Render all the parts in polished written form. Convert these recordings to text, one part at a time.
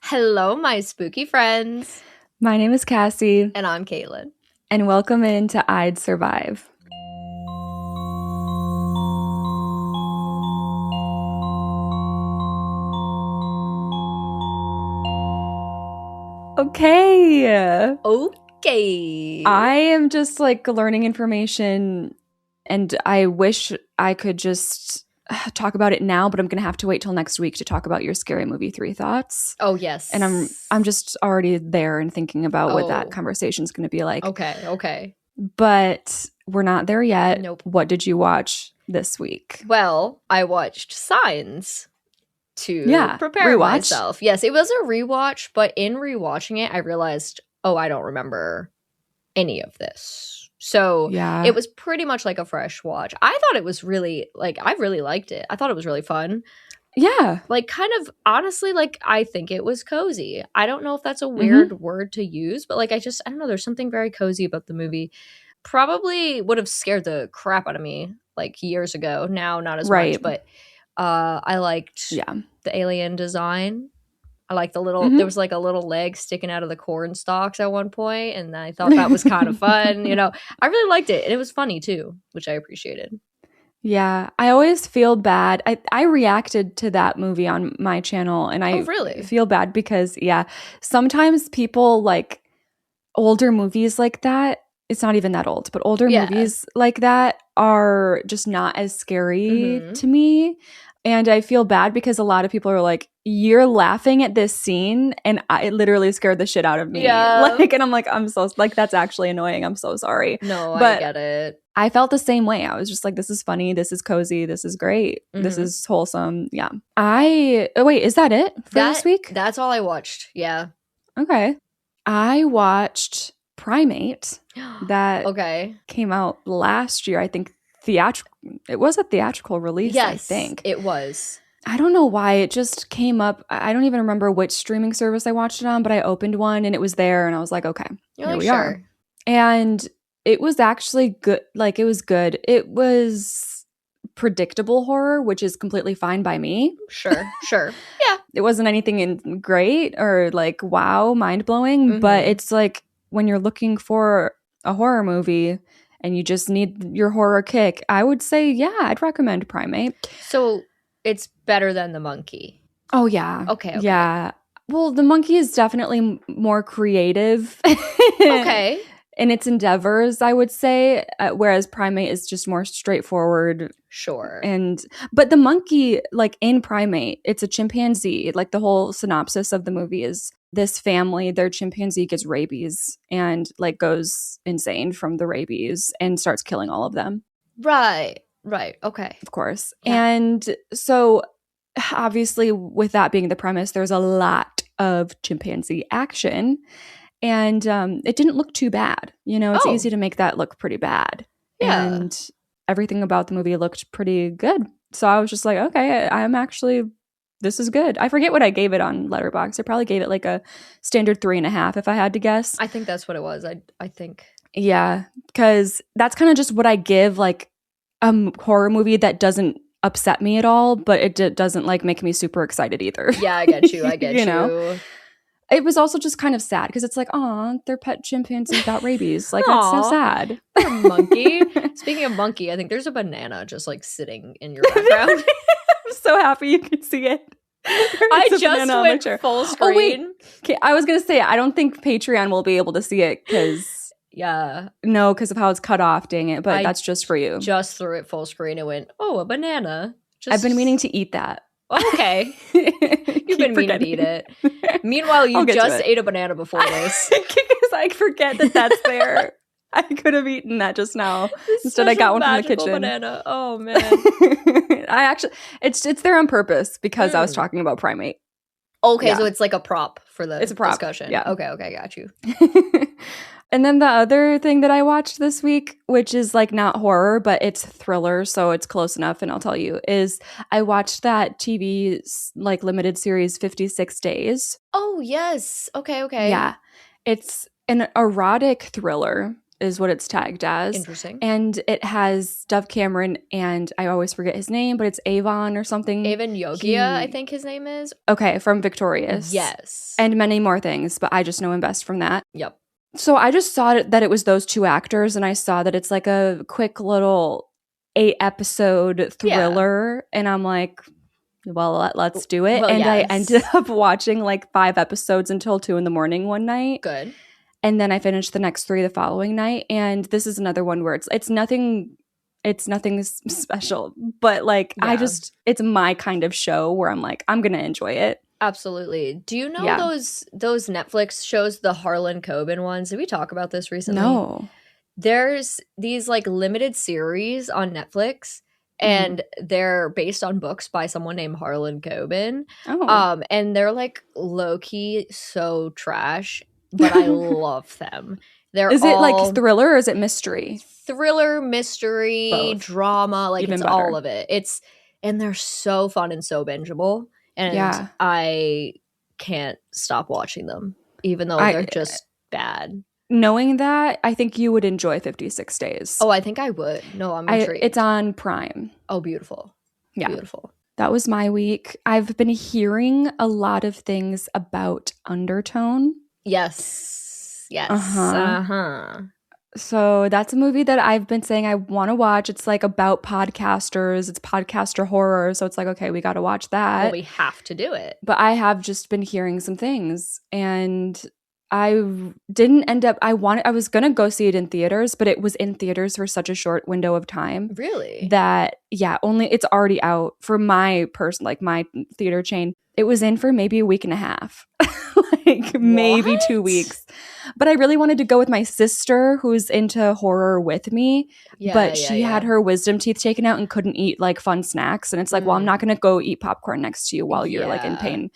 Hello, my spooky friends. My name is Cassie. And I'm Caitlin. And welcome into I'd Survive. Okay. I am just like learning information and I wish I could just talk about it now, but I'm going to have to wait till next week to talk about your Scary Movie 3 thoughts. Oh, yes. And I'm just already there and thinking about what that conversation is going to be like. Okay. But we're not there yet. Nope. What did you watch this week? Well, I watched Signs to prepare myself. Yes, it was a rewatch, but in rewatching it, I realized, I don't remember any of this. So it was pretty much like a fresh watch. I thought it was really, I really liked it. I thought it was really fun. Yeah. Kind of, honestly, I think it was cozy. I don't know if that's a weird word to use, but I don't know, there's something very cozy about the movie. Probably would have scared the crap out of me, years ago. Now, not as much, but I liked the alien design. I like the little, there was a little leg sticking out of the corn stalks at one point, and I thought that was kind of fun. I really liked it, and it was funny too, which I appreciated. Yeah, I always feel bad. I reacted to that movie on my channel, and I really feel bad because, sometimes people like older movies like that. It's not even that old, but older movies like that are just not as scary to me. And I feel bad because a lot of people are like, you're laughing at this scene and it literally scared the shit out of me. Yeah. And I'm like, that's actually annoying. I'm so sorry. No, but I get it. I felt the same way. I was just like, this is funny. This is cozy. This is great. This is wholesome. Yeah. Wait, is that it for this week? That's all I watched. Yeah. Okay. I watched Primate that came out last year. I think it was a theatrical release. Yes, I think it was. I don't know why it just came up. I don't even remember which streaming service I watched it on, but I opened one and it was there and I was like, okay, here we are. And it was actually good. It was good. It was predictable horror, which is completely fine by me. Sure. Yeah. It wasn't anything great or wow, mind-blowing, but it's when you're looking for a horror movie and you just need your horror kick, I would say, I'd recommend Primate. So it's better than The Monkey. Oh, yeah. Okay. Yeah. Well, The Monkey is definitely more creative. Okay. In its endeavors, I would say, whereas Primate is just more straightforward. Sure. But the monkey, in Primate, it's a chimpanzee. The whole synopsis of the movie is this family, their chimpanzee gets rabies and goes insane from the rabies and starts killing all of them. Right. Okay. Of course. Yeah. And so obviously with that being the premise, there's a lot of chimpanzee action. And it didn't look too bad. It's easy to make that look pretty bad. Yeah. And everything about the movie looked pretty good. So I was just like, okay, this is good. I forget what I gave it on Letterboxd. I probably gave it a standard 3.5 if I had to guess. I think that's what it was. I think. Yeah, because that's kind of just what I give a horror movie that doesn't upset me at all, but it doesn't make me super excited either. Yeah, I get you. you know? It was also just kind of sad because it's their pet chimpanzee got rabies. That's so sad. Poor monkey. Speaking of monkey, I think there's a banana just sitting in your background. I'm so happy you can see it. I just went full screen. Oh, wait. Okay, I was going to say, I don't think Patreon will be able to see it because... Yeah. No, because of how it's cut off, dang it. But that's just for you. Just threw it full screen and went, a banana. I've been meaning to eat that. Okay. You've been meaning to eat it. Meanwhile, you just ate a banana before this. Because I forget that that's there. I could have eaten that just now. Instead, I got one from the kitchen. Banana. Oh, man. It's there on purpose because I was talking about Primate. Okay, so it's a prop for the discussion. Yeah. Okay, got you. And then the other thing that I watched this week, which is not horror, but it's thriller, so it's close enough, and I'll tell you, is I watched that TV limited series 56 Days. Oh, yes. Okay. Yeah. It's an erotic thriller. is what it's tagged as. Interesting. And it has Dove Cameron and I always forget his name, but it's Avon or something. Avon Yogia, I think his name is. Okay, from Victorious. Yes. And many more things, but I just know him best from that. Yep. So I just saw that it was those two actors, and I saw that it's like a quick little 8-episode thriller, and I'm like, well, let's do it. Well, and yes. I ended up watching like 5 episodes until 2 a.m. one night. Good. And then I finished the next 3 the following night. And this is another one where it's nothing special, but like it's my kind of show where I'm like, I'm gonna enjoy it. Absolutely. Do you know those Netflix shows, the Harlan Coben ones? Did we talk about this recently? No. There's these like limited series on Netflix, and they're based on books by someone named Harlan Coben. Oh. And they're like low-key so trash, but I love them. Is it like thriller or is it mystery? Thriller, mystery, both. Drama, like Even it's better. all of it. And they're so fun and so bingeable. And I can't stop watching them, even though they're just bad. Knowing that, I think you would enjoy 56 Days. Oh, I think I would. No, I'm intrigued. It's on Prime. Oh, beautiful. Yeah. Beautiful. That was my week. I've been hearing a lot of things about Undertone. Yes. So that's a movie that I've been saying I want to watch. It's like about podcasters. It's podcaster horror. So it's like, okay, we got to watch that. Well, we have to do it. But I have just been hearing some things, and I didn't end up, I was going to go see it in theaters, but it was in theaters for such a short window of time. Really? That, it's already out for my person, like my theater chain. It was in for maybe a week and a half, maybe 2 weeks. But I really wanted to go with my sister who's into horror with me. But she had her wisdom teeth taken out and couldn't eat like fun snacks. And it's like, well, I'm not going to go eat popcorn next to you while you're like in pain.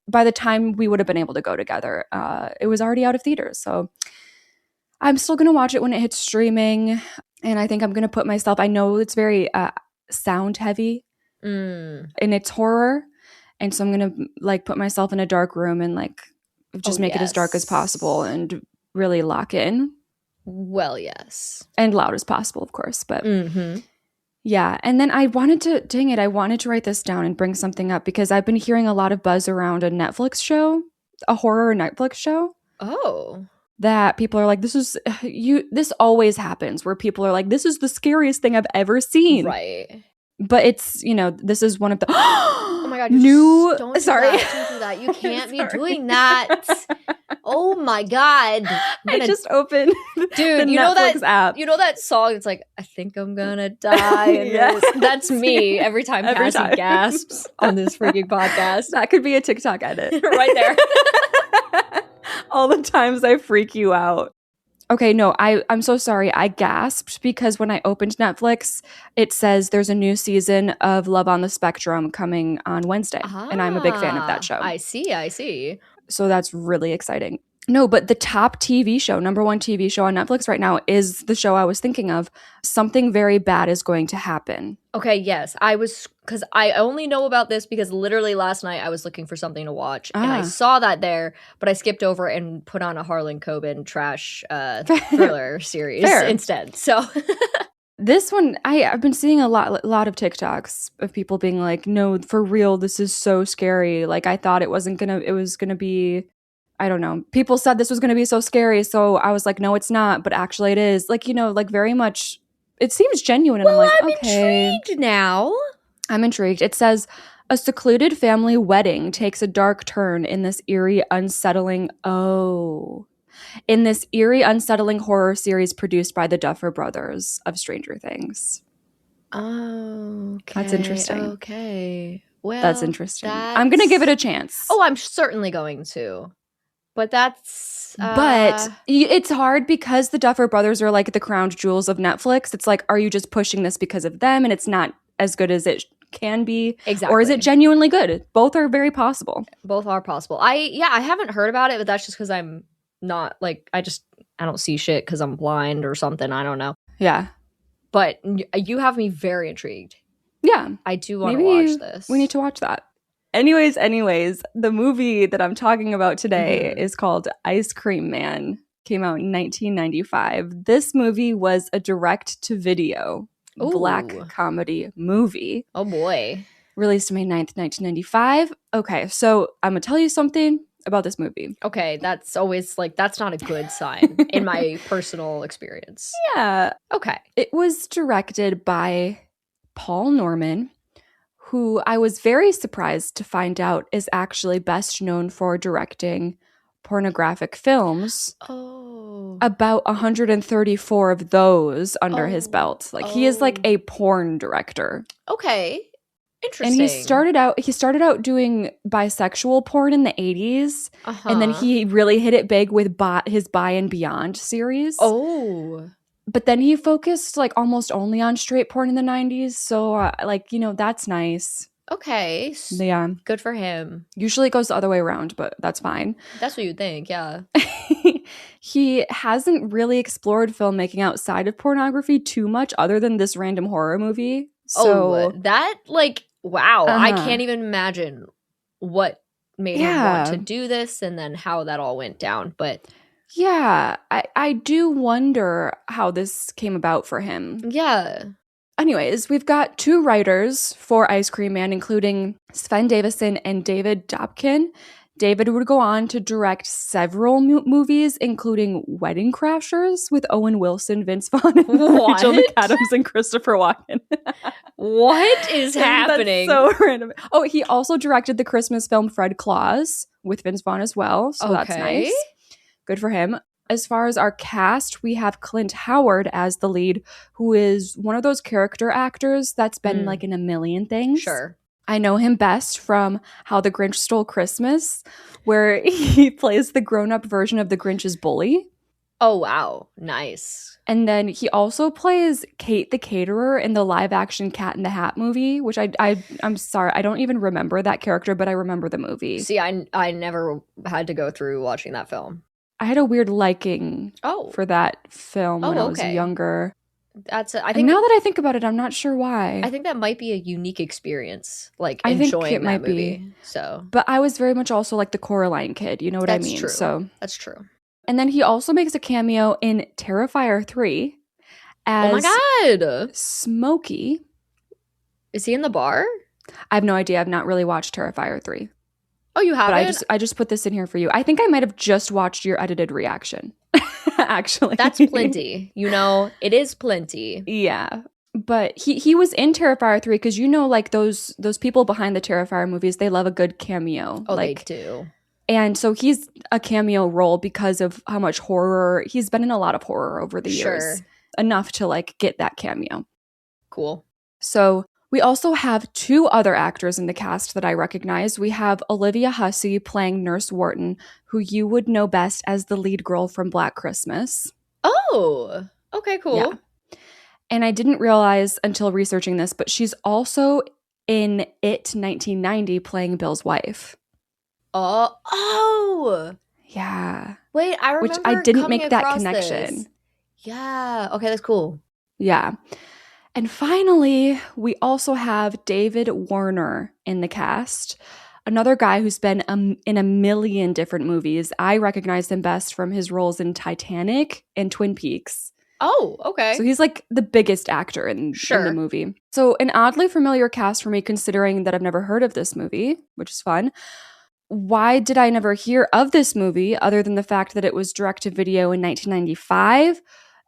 By the time we would have been able to go together, it was already out of theaters. So I'm still going to watch it when it hits streaming. And I think I'm going to put myself, I know it's very sound heavy and it's horror. And so I'm going to like put myself in a dark room and like just make it as dark as possible and really lock in. Well, yes. And loud as possible, of course. But yeah. And then I wanted to write this down and bring something up because I've been hearing a lot of buzz around a Netflix show, a horror Netflix show. Oh. That people are like, this always happens where people are like, this is the scariest thing I've ever seen. Right. But it's, this is one of the oh my god, don't do that. You can't be doing that. Oh my god. I just opened the Netflix app. You know that song? It's like, I think I'm gonna die. And that's me every time Cassie gasps on this freaking podcast. That could be a TikTok edit. Right there. All the times I freak you out. Okay, no, I'm so sorry. I gasped because when I opened Netflix, it says there's a new season of Love on the Spectrum coming on Wednesday. And I'm a big fan of that show. I see. So that's really exciting. No, but the top TV show, number one TV show on Netflix right now is the show I was thinking of. Something very bad is going to happen. Okay, yes. Because I only know about this because literally last night I was looking for something to watch and I saw that there, but I skipped over and put on a Harlan Coben trash thriller series instead. So this one, I've been seeing a lot of TikToks of people being like, no, for real, this is so scary. Like I thought it was gonna be, I don't know. People said this was going to be so scary. So I was like, no, it's not. But actually it is. Like, like very much, it seems genuine. And I'm like, okay. Intrigued now. I'm intrigued. It says, a secluded family wedding takes a dark turn in this eerie, unsettling horror series produced by the Duffer Brothers of Stranger Things. Oh, okay. That's interesting. Okay. Well, that's interesting. I'm going to give it a chance. Oh, I'm certainly going to. But that's but it's hard because the Duffer Brothers are like the crown jewels of Netflix. It's like, are you just pushing this because of them and it's not as good as it can be? Exactly. Or is it genuinely good? Both are very possible. Both are possible. I haven't heard about it, but that's just because I'm not like, I don't see shit because I'm blind or something. I don't know. Yeah. But you have me very intrigued. Yeah. I do want to watch this. We need to watch that. Anyways, the movie that I'm talking about today is called Ice Cream Man. came out in 1995. This movie was a direct-to-video black comedy movie. Oh, boy. Released May 9th, 1995. Okay, so I'm going to tell you something about this movie. Okay, that's always like, that's not a good sign in my personal experience. Yeah. Okay. It was directed by Paul Norman, who I was very surprised to find out is actually best known for directing pornographic films. Oh. About 134 of those under his belt. Like he is like a porn director. Okay. Interesting. And he started out doing bisexual porn in the 80s. And then he really hit it big with his By and Beyond series. Oh. But then he focused like almost only on straight porn in the 90s. So like, you know, that's nice. Okay. Yeah. Good for him. Usually it goes the other way around, but that's fine. That's what you'd think, yeah. He hasn't really explored filmmaking outside of pornography too much other than this random horror movie. So that, like, wow. I can't even imagine what made him want to do this and then how that all went down. But yeah, I do wonder how this came about for him. Yeah. Anyways, we've got 2 writers for Ice Cream Man, including Sven Davison and David Dobkin. David would go on to direct several movies, including Wedding Crashers with Owen Wilson, Vince Vaughn, and Rachel McAdams, and Christopher Walken. What is happening? That's so random. Oh, he also directed the Christmas film Fred Claus with Vince Vaughn as well, so that's nice. Good for him. As far as our cast, we have Clint Howard as the lead, who is one of those character actors that's been like in a million things. Sure. I know him best from How the Grinch Stole Christmas, where he plays the grown-up version of the Grinch's bully. Oh, wow. Nice. And then he also plays Kate the Caterer in the live-action Cat in the Hat movie, which I'm sorry, I don't even remember that character, but I remember the movie. See, I never had to go through watching that film. I had a weird liking for that film when I was younger. I think and now that I think about it, I'm not sure why. I think that might be a unique experience, like enjoying that movie. So, but I was very much also like the Coraline kid. You know what I mean? True. So that's true. And then he also makes a cameo in Terrifier 3 as oh my god, Smokey. Is he in the bar? I have no idea. I've not really watched Terrifier 3. Oh, you haven't? But I just put this in here for you. I think I might have just watched your edited reaction. Actually, that's plenty. You know, it is plenty. Yeah, but he was in Terrifier 3 because you know, like those people behind the Terrifier movies, they love a good cameo. Oh, like, they do. And so he's a cameo role because of how much horror he's been in. A lot of horror over the years, enough to like get that cameo. Cool. So we also have 2 other actors in the cast that I recognize. We have Olivia Hussey playing Nurse Wharton, who you would know best as the lead girl from Black Christmas. Oh, okay, cool. Yeah. And I didn't realize until researching this, but she's also in It 1990 playing Bill's wife. Oh. Yeah. Wait, I remember which I didn't make that connection. This. Yeah. Okay, that's cool. Yeah. And finally, we also have David Warner in the cast, another guy who's been in a million different movies. I recognize him best from his roles in Titanic and Twin Peaks. Oh, okay. So he's like the biggest actor in the movie. So an oddly familiar cast for me, considering that I've never heard of this movie, which is fun. Why did I never hear of this movie other than the fact that it was direct-to-video in 1995?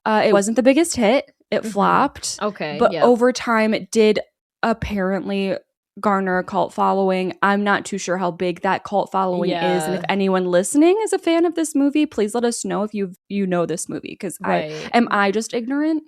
It wasn't the biggest hit. It flopped. Okay. But over time, it did apparently garner a cult following. I'm not too sure how big that cult following is. And if anyone listening is a fan of this movie, please let us know if you know this movie. Because am I just ignorant?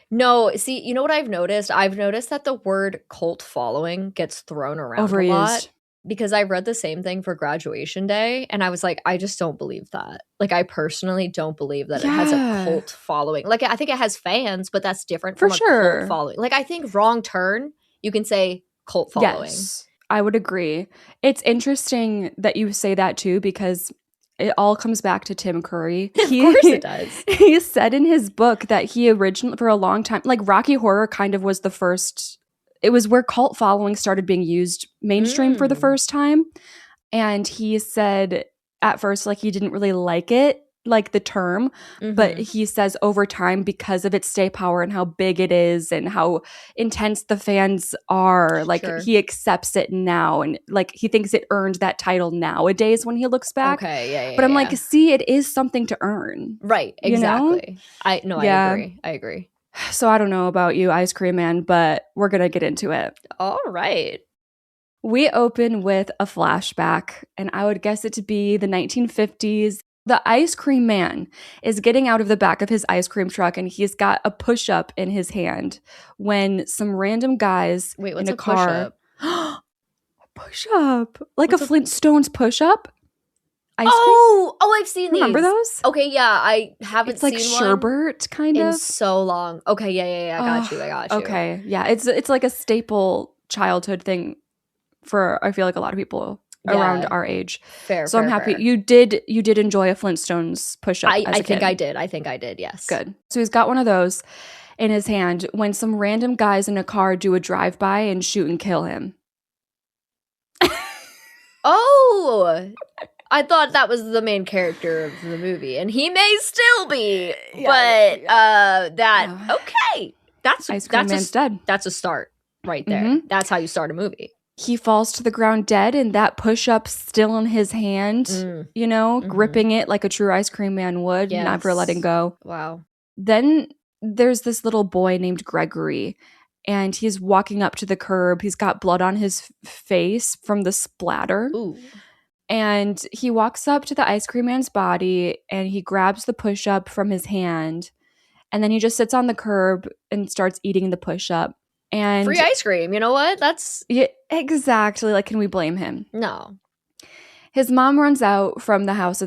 No. See, you know what I've noticed? I've noticed that the word cult following gets thrown around a lot. Because I read the same thing for Graduation Day, and I was like, I just don't believe that. Like, I personally don't believe that it has a cult following. Like, I think it has fans, but that's different from a cult following. Like, I think Wrong Turn, you can say cult following. Yes, I would agree. It's interesting that you say that, too, because it all comes back to Tim Curry. Of course it does. He said in his book that he originally, for a long time, like, Rocky Horror kind of was the first... It was where cult following started being used mainstream for the first time. And he said at first, like, he didn't really like it like the term, but he says over time, because of its stay power and how big it is and how intense the fans are, like he accepts it now, and like he thinks it earned that title nowadays when he looks back. But I'm like, see, it is something to earn, right? Exactly. I agree. So I don't know about you, Ice Cream Man, but we're gonna get into it. All right. We open with a flashback, and I would guess it to be the 1950s. The Ice Cream Man is getting out of the back of his ice cream truck, and he's got a push-up in his hand when some random guys in a car. Push-up? Push-up, like what's a Flintstones push-up. I've seen these. Remember those? Okay, yeah, I haven't seen one. It's like sherbet, kind of. In so long. Okay, yeah. I got you. Okay, yeah, it's like a staple childhood thing for, I feel like, a lot of people around our age. So I'm happy you did enjoy a Flintstones push-up. I think I did. Yes. Good. So he's got one of those in his hand when some random guys in a car do a drive-by and shoot and kill him. Oh, I thought that was the main character of the movie, and he may still be. Okay. That's Ice Cream Man's dead. That's a start right there. That's how you start a movie. He falls to the ground dead, and that push-up still in his hand, gripping it like a true Ice Cream Man would, never letting go. Wow. Then there's this little boy named Gregory, and he's walking up to the curb. He's got blood on his face from the splatter. Ooh. And he walks up to the Ice Cream Man's body, and he grabs the push-up from his hand, and then he just sits on the curb and starts eating the push-up. And free ice cream, you know what? That's exactly, like, can we blame him? No. His mom runs out from the house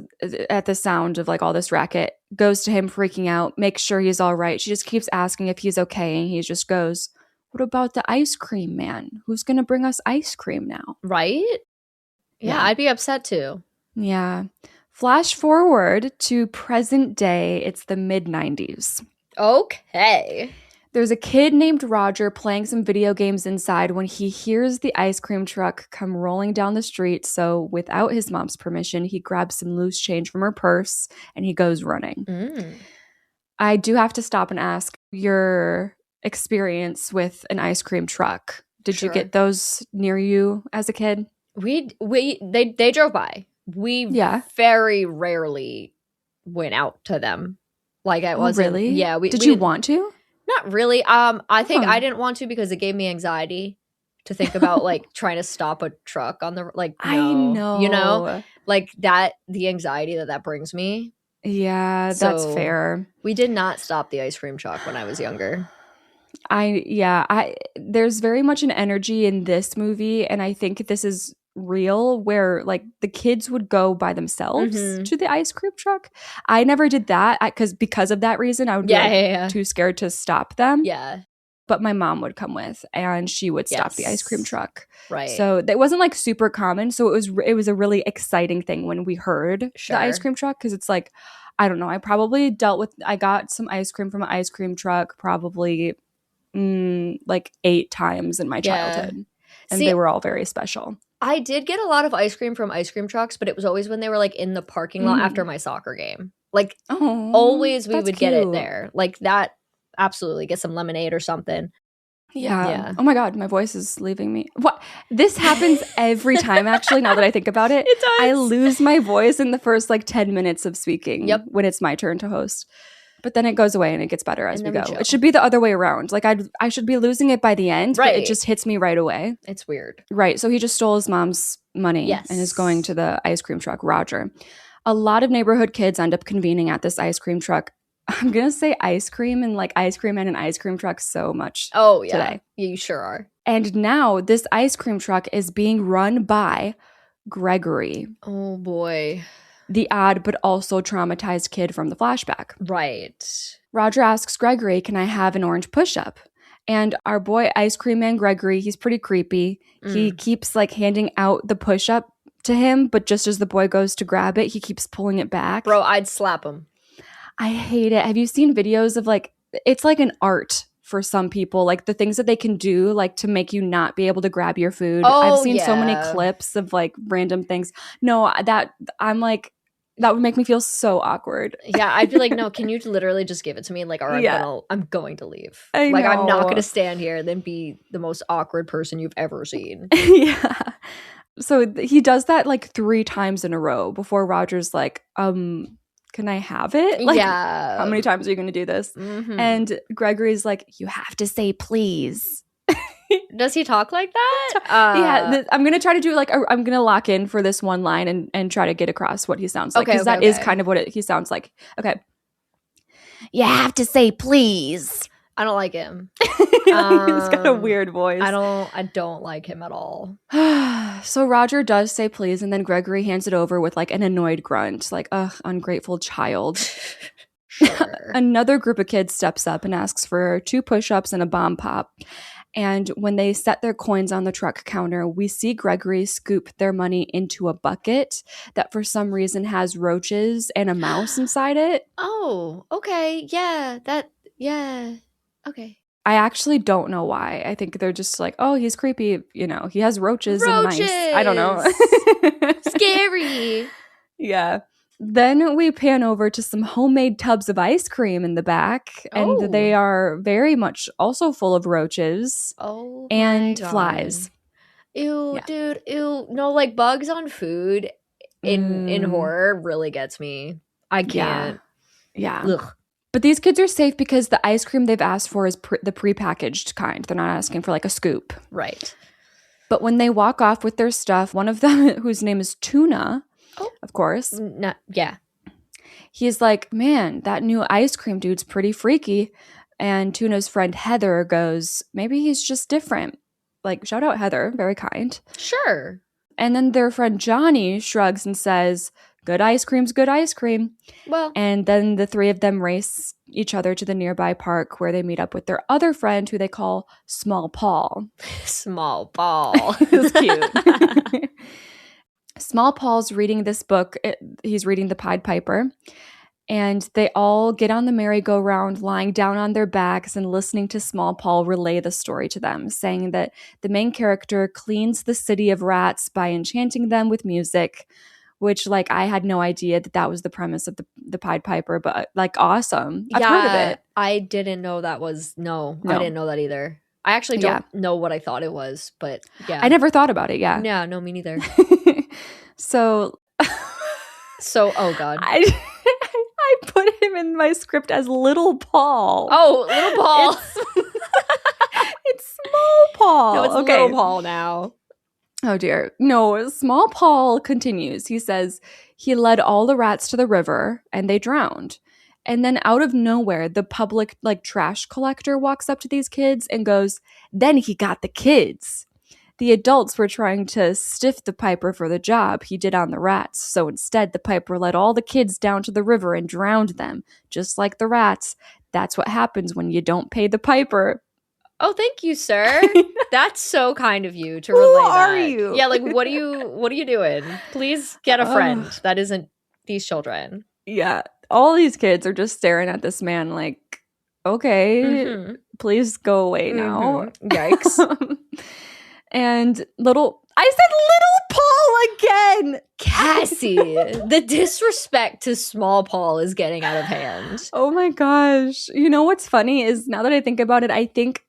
at the sound of like all this racket, goes to him freaking out, makes sure he's all right. She just keeps asking if he's okay, and he just goes, "What about the Ice Cream Man? Who's going to bring us ice cream now?" Right? Yeah, I'd be upset too. Yeah. Flash forward to present day. It's the mid-90s. Okay. There's a kid named Roger playing some video games inside when he hears the ice cream truck come rolling down the street. So without his mom's permission, he grabs some loose change from her purse and he goes running. I do have to stop and ask your experience with an ice cream truck. Did you get those near you as a kid? They drove by. We very rarely went out to them. Like, it wasn't really? Yeah. Did you want to? Not really. I think I didn't want to because it gave me anxiety to think about like trying to stop a truck on the I know. You know? Like that, the anxiety that brings me. Yeah, that's fair. We did not stop the ice cream truck when I was younger. There's very much an energy in this movie, and I think this is real, where like the kids would go by themselves to the ice cream truck. I never did that because of that reason. I would be too scared to stop them. Yeah. But my mom would come with, and she would stop the ice cream truck. Right. So that wasn't like super common. So it was a really exciting thing when we heard the ice cream truck, because it's like, I don't know. I got some ice cream from an ice cream truck probably like 8 times in my childhood, and they were all very special. I did get a lot of ice cream from ice cream trucks, but it was always when they were like in the parking lot after my soccer game. Like always we would get it there. Like that, absolutely, get some lemonade or something. Yeah. Oh my God, my voice is leaving me. What? This happens every time, actually, now that I think about it. It does. I lose my voice in the first like 10 minutes of speaking when it's my turn to host. But then it goes away and it gets better as we go. It should be the other way around. Like I should be losing it by the end, but it just hits me right away. It's weird. Right. So he just stole his mom's money and is going to the ice cream truck, Roger. A lot of neighborhood kids end up convening at this ice cream truck. I'm going to say ice cream and like ice cream and an ice cream truck so much today. Yeah, you sure are. And now this ice cream truck is being run by Gregory. Oh boy. The odd but also traumatized kid from the flashback. Right. Roger asks Gregory, "Can I have an orange push-up?" And our boy Ice Cream Man Gregory, he's pretty creepy. He keeps like handing out the push-up to him, but just as the boy goes to grab it, he keeps pulling it back. Bro, I'd slap him. I hate it. Have you seen videos of like, it's like an art for some people, like the things that they can do like to make you not be able to grab your food. I've seen so many clips of like random things. No, that I'm like, That would make me feel so awkward. Yeah, I'd be like, no, can you literally just give it to me? Like, or I'm going to leave. I'm not going to stand here and then be the most awkward person you've ever seen. Yeah. So he does that like 3 times in a row before Roger's like, can I have it? Like, yeah. How many times are you going to do this? Mm-hmm. And Gregory's like, you have to say please. Does he talk like that? Yeah, I'm going to try to do like, I'm going to lock in for this one line and try to get across what he sounds like. Because that is kind of what he sounds like. Okay. You have to say please. I don't like him. He's got a weird voice. I don't like him at all. So Roger does say please, and then Gregory hands it over with like an annoyed grunt, like, ugh, ungrateful child. Sure. Another group of kids steps up and asks for 2 push-ups and a bomb pop. And when they set their coins on the truck counter, we see Gregory scoop their money into a bucket that for some reason has roaches and a mouse inside it. Oh, okay. Yeah, okay. I actually don't know why. I think they're just like, oh, he's creepy. You know, he has roaches and mice. I don't know. Scary. Yeah. Then we pan over to some homemade tubs of ice cream in the back. And they are very much also full of roaches and flies. Ew, dude. Ew. No, like bugs on food in horror really gets me. I can't. Yeah. Ugh. But these kids are safe because the ice cream they've asked for is the prepackaged kind. They're not asking for like a scoop. Right. But when they walk off with their stuff, one of them, whose name is Tuna, of course. Yeah. He's like, man, that new ice cream dude's pretty freaky. And Tuna's friend Heather goes, maybe he's just different. Like, shout out Heather. Very kind. Sure. And then their friend Johnny shrugs and says, good ice cream's good ice cream. Well. And then the 3 of them race each other to the nearby park where they meet up with their other friend who they call Small Paul. Small Paul. It's cute. Small Paul's reading this book. He's reading The Pied Piper. And they all get on the merry-go-round, lying down on their backs and listening to Small Paul relay the story to them, saying that the main character cleans the city of rats by enchanting them with music, which, like, I had no idea that was the premise of the Pied Piper, but, like, awesome. I've heard of it. I didn't know that was, no, I didn't know that either. I actually don't know what I thought it was, but yeah. I never thought about it, yeah. Yeah, no, me neither. So, oh God. I put him in my script as Little Paul. Oh, Little Paul. It's Small Paul. No, it's Little Paul now. Oh dear. No, Small Paul continues. He says he led all the rats to the river and they drowned. And then out of nowhere, the public like trash collector walks up to these kids and goes, then he got the kids. The adults were trying to stiff the Piper for the job he did on the rats. So instead, the Piper led all the kids down to the river and drowned them. Just like the rats. That's what happens when you don't pay the Piper. Oh, thank you, sir. That's so kind of you to relay that. Who are you? Yeah, like what are you doing? Please get a friend that isn't these children. Yeah. All these kids are just staring at this man like, okay, please go away now. Yikes. And I said Little Paul again. Cassie, the disrespect to Small Paul is getting out of hand. Oh my gosh. You know what's funny is now that I think about it, I think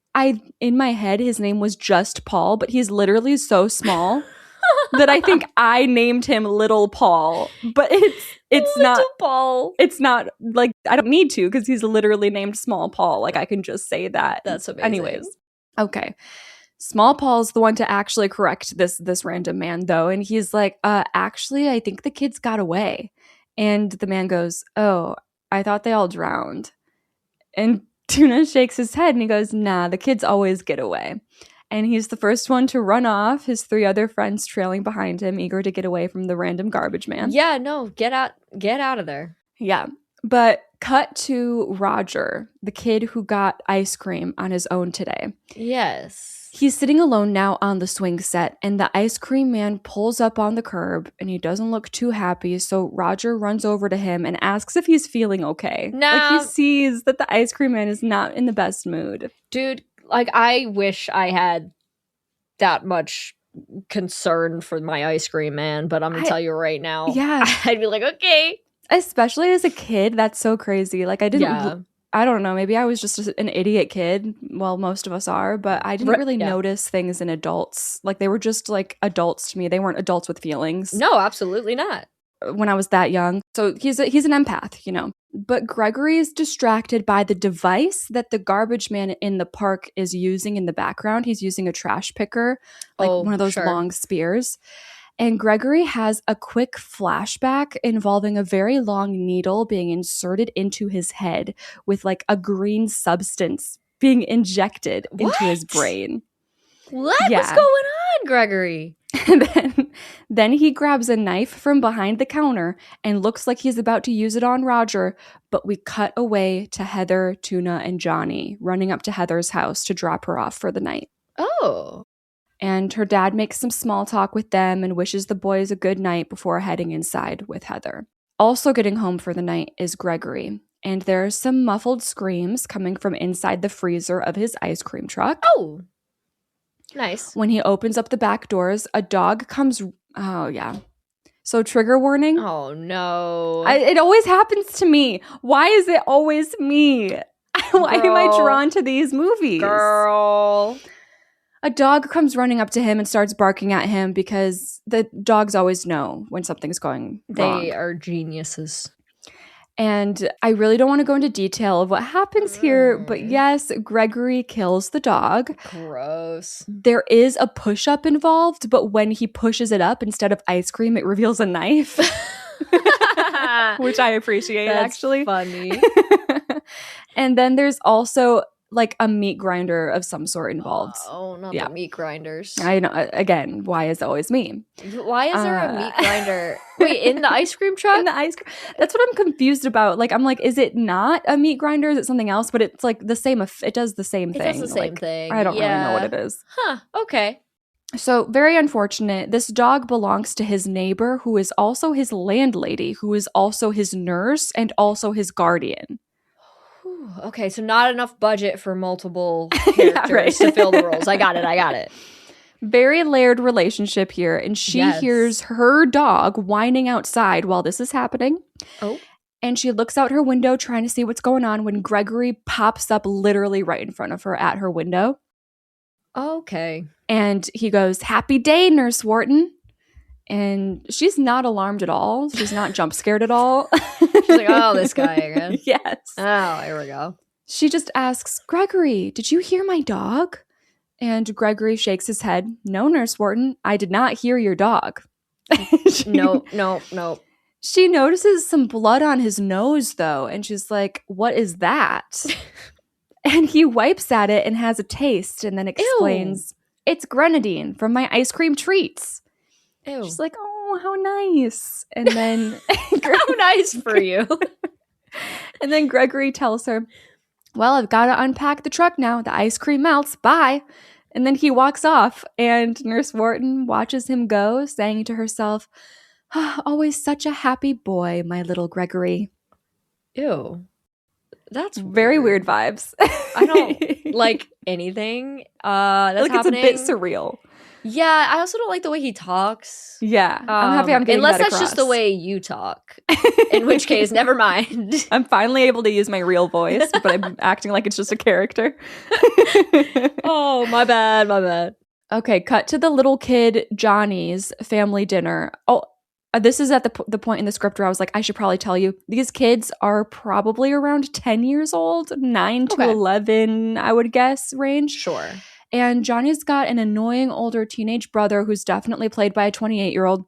in my head, his name was just Paul, but he's literally so small that I think I named him Little Paul. But it's not Paul. It's not like I don't need to because he's literally named Small Paul. Like I can just say that. That's amazing. Anyways, okay. Small Paul's the one to actually correct this random man, though. And he's like, actually, I think the kids got away. And the man goes, oh, I thought they all drowned. And Tuna shakes his head and he goes, nah, the kids always get away. And he's the first one to run off, his 3 other friends trailing behind him, eager to get away from the random garbage man. Yeah, no, get out of there. Yeah. But cut to Roger, the kid who got ice cream on his own today. Yes. He's sitting alone now on the swing set, and the ice cream man pulls up on the curb, and he doesn't look too happy, so Roger runs over to him and asks if he's feeling okay. No. Like, he sees that the ice cream man is not in the best mood. Dude, like, I wish I had that much concerned for my ice cream man, but I'm gonna tell you right now, yeah, I'd be like, okay. Especially as a kid, that's so crazy. Like I don't know, maybe I was just an idiot kid. Well, most of us are, but I didn't really notice things in adults. Like they were just like adults to me. They weren't adults with feelings. No, absolutely not. When I was that young. So he's an empath, you know. But Gregory is distracted by the device that the garbage man in the park is using in the background. He's using a trash picker, like one of those long spears. And Gregory has a quick flashback involving a very long needle being inserted into his head with like a green substance being injected into his brain. What? Yeah. What's going on, Gregory? And then he grabs a knife from behind the counter and looks like he's about to use it on Roger, but we cut away to Heather, Tuna, and Johnny running up to Heather's house to drop her off for the night. Oh. And her dad makes some small talk with them and wishes the boys a good night before heading inside with Heather. Also getting home for the night is Gregory, and there are some muffled screams coming from inside the freezer of his ice cream truck. Oh, nice. When he opens up the back doors, a dog comes... Oh, yeah. So trigger warning. Oh, no. It always happens to me. Why is it always me? Why am I drawn to these movies? Girl. A dog comes running up to him and starts barking at him because the dogs always know when something's going wrong. They are geniuses. And I really don't want to go into detail of what happens here, but yes, Gregory kills the dog. Gross. There is a push-up involved, but when he pushes it up, instead of ice cream, it reveals a knife. Which I appreciate, actually. Funny. And then there's also like a meat grinder of some sort involved. Oh, not the meat grinders. I know. Again, why is it always me? Why is there a meat grinder? Wait, in the ice cream truck? In the ice cream. That's what I'm confused about. Like, I'm like, is it not a meat grinder? Is it something else? But it's like the same. It does the same thing. It does the same thing. I don't really know what it is. Huh. Okay. So very unfortunate. This dog belongs to his neighbor, who is also his landlady, who is also his nurse and also his guardian. Okay, so not enough budget for multiple characters to fill the roles. I got it. Very layered relationship here, and she hears her dog whining outside while this is happening. Oh. And she looks out her window trying to see what's going on when Gregory pops up literally right in front of her at her window. Okay. And he goes, "Happy day, Nurse Wharton." And she's not alarmed at all. She's not jump scared at all. She's like, oh, this guy again. Yes. Oh, here we go. She just asks, "Gregory, did you hear my dog?" And Gregory shakes his head. "No, Nurse Wharton, I did not hear your dog." No. She notices some blood on his nose, though, and she's like, "What is that?" And he wipes at it and has a taste and then explains, "Ew. It's grenadine from my ice cream treats." Ew. She's like, "Oh, how nice." And then how nice for you. And then Gregory tells her, "Well, I've got to unpack the truck now. The ice cream melts. Bye." And then he walks off, and Nurse Wharton watches him go, saying to herself, "Always such a happy boy, my little Gregory." Ew. That's very weird vibes. I don't like anything that's like happening. It's a bit surreal. Yeah, I also don't like the way he talks. Yeah, I'm happy I'm getting unless that that's just the way you talk. In which case, never mind. I'm finally able to use my real voice, but I'm acting like it's just a character. Oh, my bad. Okay, cut to the little kid Johnny's family dinner. Oh, this is at the point in the script where I was like, I should probably tell you, these kids are probably around 10 years old, 9 to 11, I would guess, range. Sure. And Johnny's got an annoying older teenage brother who's definitely played by a 28-year-old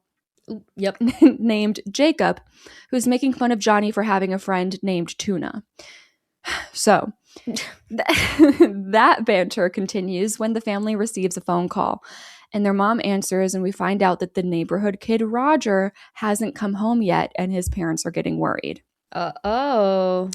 named Jacob, who's making fun of Johnny for having a friend named Tuna. So that banter continues when the family receives a phone call. And their mom answers, and we find out that the neighborhood kid Roger hasn't come home yet, and his parents are getting worried. Uh-oh.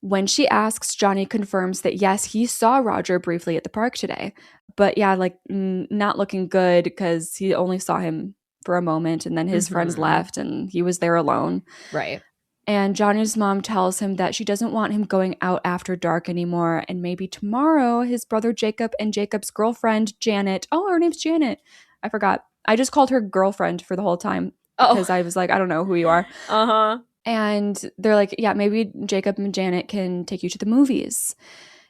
When she asks, Johnny confirms that yes, he saw Roger briefly at the park today. But yeah, like not looking good because he only saw him for a moment and then his friends left and he was there alone. Right. And Johnny's mom tells him that she doesn't want him going out after dark anymore. And maybe tomorrow his brother Jacob and Jacob's girlfriend Janet, oh, her name's Janet, I forgot. I just called her girlfriend for the whole time because I was like, I don't know who you are. Uh-huh. And they're like, yeah, maybe Jacob and Janet can take you to the movies.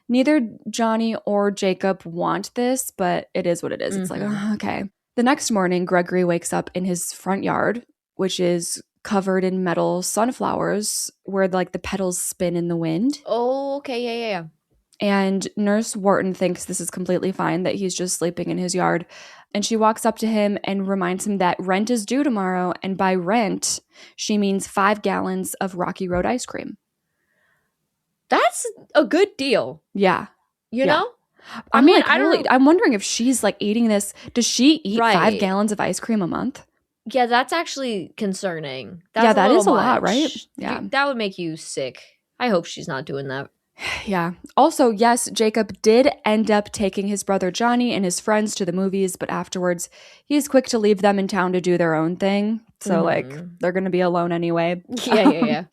Neither Johnny or Jacob want this, but it is what it is. It's like, oh, okay. The next morning, Gregory wakes up in his front yard, which is covered in metal sunflowers where like the petals spin in the wind. Oh, okay. Yeah. And Nurse Wharton thinks this is completely fine, that he's just sleeping in his yard. And she walks up to him and reminds him that rent is due tomorrow. And by rent, she means 5 gallons of Rocky Road ice cream. That's a good deal. Yeah. You know? I'm wondering if she's like eating this. Does she eat 5 gallons of ice cream a month? Yeah, that's actually concerning. That is a lot, right? Yeah. That would make you sick. I hope she's not doing that. Yeah. Also, yes, Jacob did end up taking his brother Johnny and his friends to the movies, but afterwards he's quick to leave them in town to do their own thing. So like they're going to be alone anyway. Yeah.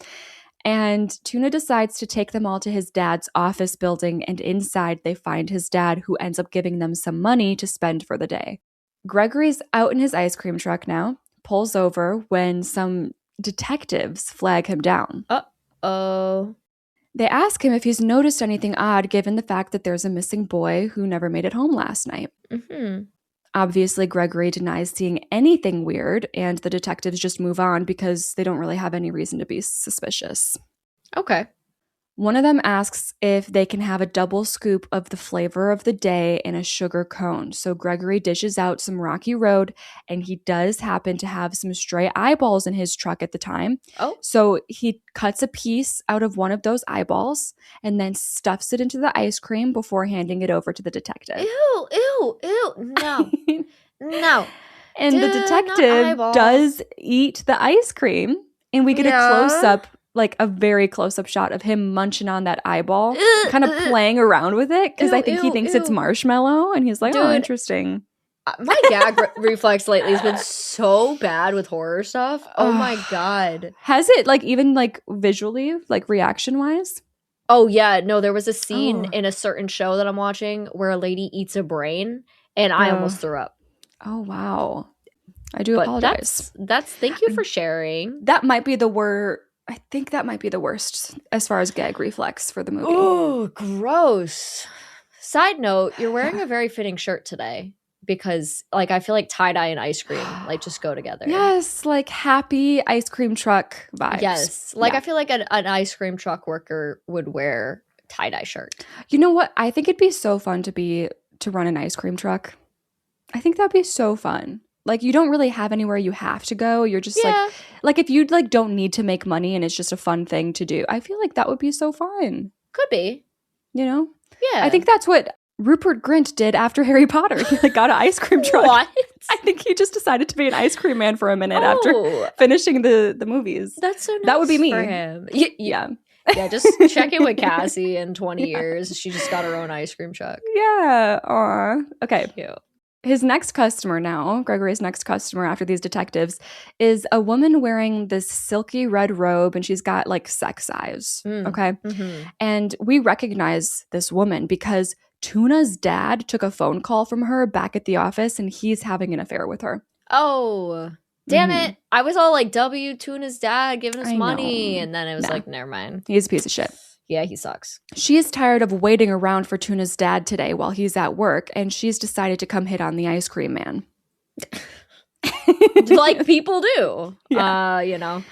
And Tuna decides to take them all to his dad's office building, and inside they find his dad, who ends up giving them some money to spend for the day. Gregory's out in his ice cream truck now, pulls over when some detectives flag him down. Uh-oh. They ask him if he's noticed anything odd given the fact that there's a missing boy who never made it home last night. Obviously, Gregory denies seeing anything weird, and the detectives just move on because they don't really have any reason to be suspicious. Okay. One of them asks if they can have a double scoop of the flavor of the day in a sugar cone. So Gregory dishes out some Rocky Road, and he does happen to have some stray eyeballs in his truck at the time. Oh. So he cuts a piece out of one of those eyeballs and then stuffs it into the ice cream before handing it over to the detective. Ew. No. No. And the detective does eat the ice cream, and we get a close-up, like a very close-up shot of him munching on that eyeball, kind of playing around with it, because I think he thinks it's marshmallow, and he's like, oh, interesting. My gag reflex lately has been so bad with horror stuff. Oh my God. Has it, like, even, like, visually, like, reaction-wise? Oh, yeah. No, there was a scene in a certain show that I'm watching where a lady eats a brain, and I almost threw up. Oh, wow. I do apologize. That's thank you for sharing. That might be the worst. I think that might be the worst as far as gag reflex for the movie. Oh, gross. Side note, you're wearing a very fitting shirt today because, like, I feel like tie-dye and ice cream, like, just go together. Yes, like happy ice cream truck vibes. Yes. Like, I feel like an ice cream truck worker would wear tie-dye shirt. You know what? I think it'd be so fun to run an ice cream truck. I think that'd be so fun. Like, you don't really have anywhere you have to go. You're just like if you like don't need to make money and it's just a fun thing to do, I feel like that would be so fun. Could be. You know? Yeah. I think that's what Rupert Grint did after Harry Potter. He like got an ice cream truck. What? I think he just decided to be an ice cream man for a minute after finishing the movies. That's so nice. That would be me. For him. Yeah. Yeah, just check in with Cassie in 20 years. She just got her own ice cream truck. Yeah. Aw. Okay. Cute. His next customer now, Gregory's next customer after these detectives, is a woman wearing this silky red robe, and she's got like sex eyes. Okay. And we recognize this woman because Tuna's dad took a phone call from her back at the office, and he's having an affair with her. Oh, damn it. I was all like, Tuna's dad giving us money. And then it was like, never mind. He's a piece of shit. Yeah, he sucks. She is tired of waiting around for Tuna's dad today while he's at work, and she's decided to come hit on the ice cream man. Like people do. Yeah. You know.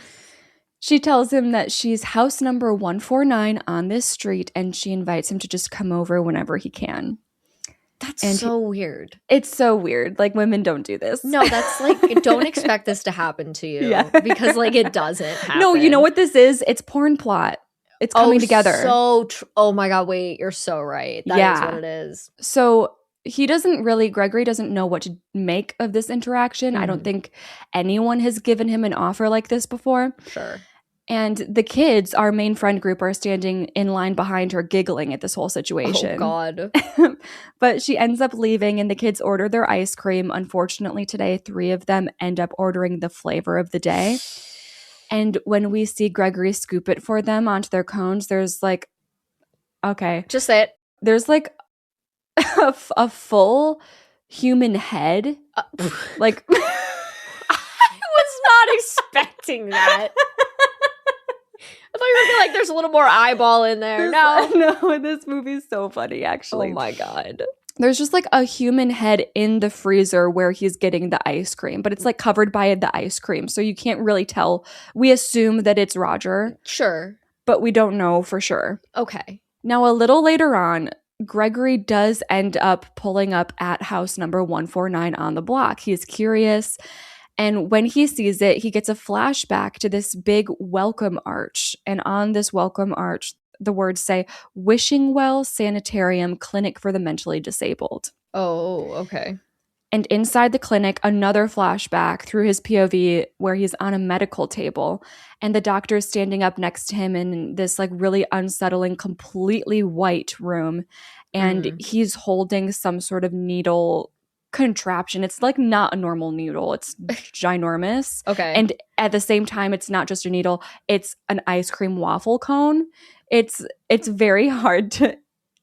She tells him that she's house number 149 on this street, and she invites him to just come over whenever he can. That's so weird. It's so weird. Like, women don't do this. No, that's like, don't expect this to happen to you. Yeah. Because, like, it doesn't happen. No, you know what this is? It's porn plot. It's coming together. Oh my God, wait, you're so right. That is what it is. So Gregory doesn't know what to make of this interaction. I don't think anyone has given him an offer like this before. Sure. And the kids, our main friend group, are standing in line behind her giggling at this whole situation. Oh, God. But she ends up leaving, and the kids order their ice cream. Unfortunately, today, 3 of them end up ordering the flavor of the day. And when we see Gregory scoop it for them onto their cones, there's like, okay. Just say it. There's like a full human head. Like, I was not expecting that. I thought you were gonna be like, there's a little more eyeball in there. No, this movie's so funny, actually. Oh my God. There's just like a human head in the freezer where he's getting the ice cream, but it's like covered by the ice cream. So you can't really tell. We assume that it's Roger. Sure. But we don't know for sure. Okay. Now, a little later on, Gregory does end up pulling up at house number 149 on the block. He's curious. And when he sees it, he gets a flashback to this big welcome arch. And on this welcome arch, the words say, Wishing Well Sanitarium Clinic for the Mentally Disabled. Oh, okay. And inside the clinic, another flashback through his POV where he's on a medical table and the doctor is standing up next to him in this like really unsettling, completely white room. And he's holding some sort of needle contraption. It's like not a normal needle. It's ginormous. Okay. And at the same time, it's not just a needle. It's an ice cream waffle cone. It's very hard to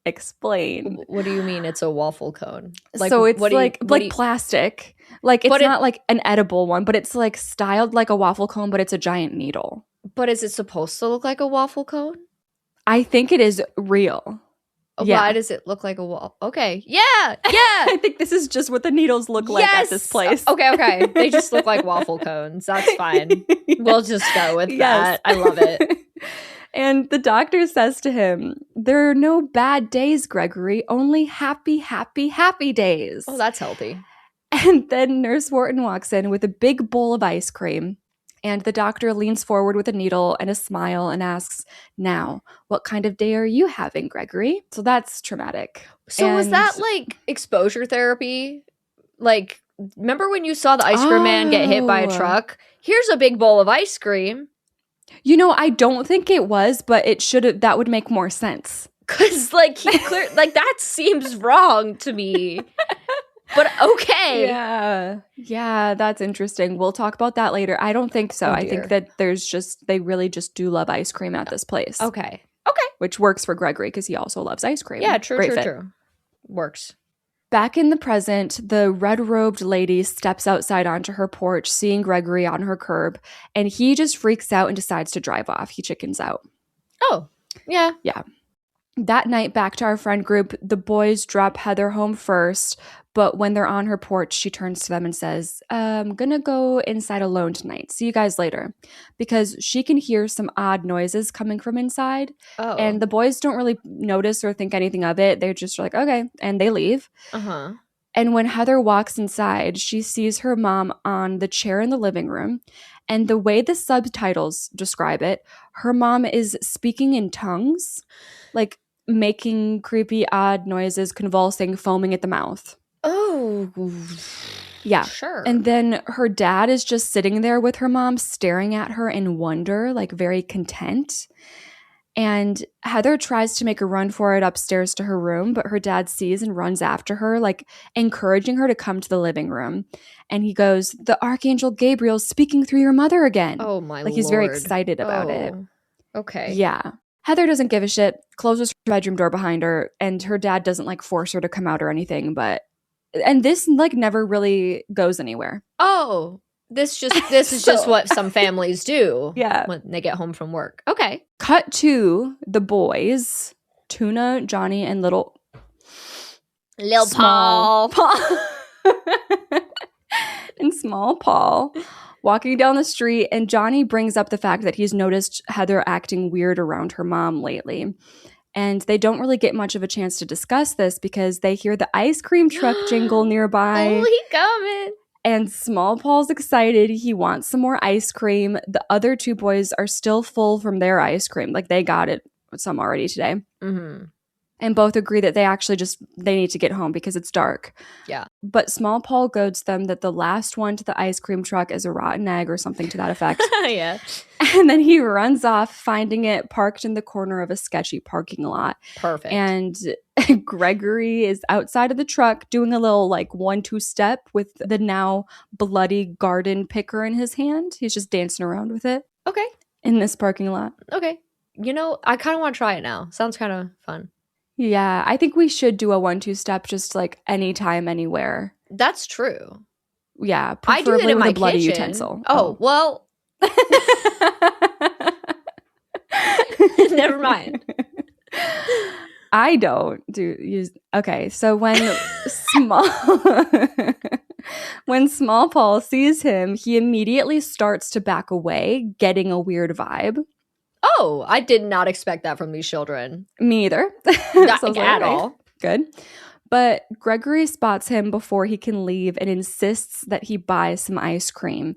explain. What do you mean it's a waffle cone? Like, so it's like plastic. Like it's not like an edible one, but it's like styled like a waffle cone, but it's a giant needle. But is it supposed to look like a waffle cone? I think it is real. Yeah. Why does it look like a waffle? Okay. Yeah. I think this is just what the needles look like at this place. Okay. They just look like waffle cones. That's fine. We'll just go with that. I love it. And the doctor says to him, there are no bad days, Gregory, only happy, happy, happy days. Oh, that's healthy. And then Nurse Wharton walks in with a big bowl of ice cream. And the doctor leans forward with a needle and a smile and asks, now, what kind of day are you having, Gregory? So that's traumatic. So was that like exposure therapy? Like, remember when you saw the ice cream man get hit by a truck? Here's a big bowl of ice cream. You know, I don't think it was, but it should have. That would make more sense. Cause like that seems wrong to me. But okay. Yeah, that's interesting. We'll talk about that later. I don't think so. I think that they really just do love ice cream at this place. Okay. Which works for Gregory because he also loves ice cream. Yeah, true. Works. Back in the present, the red-robed lady steps outside onto her porch, seeing Gregory on her curb, and he just freaks out and decides to drive off. He chickens out. Oh, yeah. Yeah. That night, back to our friend group, the boys drop Heather home first, but when they're on her porch, she turns to them and says, I'm gonna go inside alone tonight. See you guys later. Because she can hear some odd noises coming from inside. Oh. And the boys don't really notice or think anything of it. They're just like, okay. And they leave. Uh-huh. And when Heather walks inside, she sees her mom on the chair in the living room. And the way the subtitles describe it, her mom is speaking in tongues, like making creepy, odd noises, convulsing, foaming at the mouth. Oh, yeah. Sure. And then her dad is just sitting there with her mom, staring at her in wonder, like very content. And Heather tries to make a run for it upstairs to her room, but her dad sees and runs after her, like encouraging her to come to the living room. And he goes, the Archangel Gabriel's speaking through your mother again. Oh, my Lord. Like he's very excited about it. Okay. Yeah. Heather doesn't give a shit, closes her bedroom door behind her, and her dad doesn't like force her to come out or anything, and this like never really goes anywhere. Oh, this is just what some families do. Yeah. When they get home from work. Okay. Cut to the boys, Tuna, Johnny, and Little Paul. And Small Paul walking down the street, and Johnny brings up the fact that he's noticed Heather acting weird around her mom lately. And they don't really get much of a chance to discuss this because they hear the ice cream truck jingle nearby. Oh, he coming. And Small Paul's excited. He wants some more ice cream. The other two boys are still full from their ice cream. Like they got it some already today. Mm-hmm. And both agree that they need to get home because it's dark. Yeah. But Small Paul goads them that the last one to the ice cream truck is a rotten egg or something to that effect. Yeah. And then he runs off, finding it parked in the corner of a sketchy parking lot. Perfect. And Gregory is outside of the truck doing a little like 1-2 step with the now bloody garden picker in his hand. He's just dancing around with it. Okay. In this parking lot. Okay. You know, I kind of want to try it now. Sounds kind of fun. Yeah, I think we should do a 1-2 step just like anytime, anywhere. That's true. Yeah, I do that preferably in with my a bloody kitchen. utensil. Oh, well. Never mind. I don't use. Okay, so when small Paul sees him, he immediately starts to back away, getting a weird vibe. Oh, I did not expect that from these children. Me either. Not So I was like, at okay, all. good. But Gregory spots him before he can leave and insists that he buys some ice cream.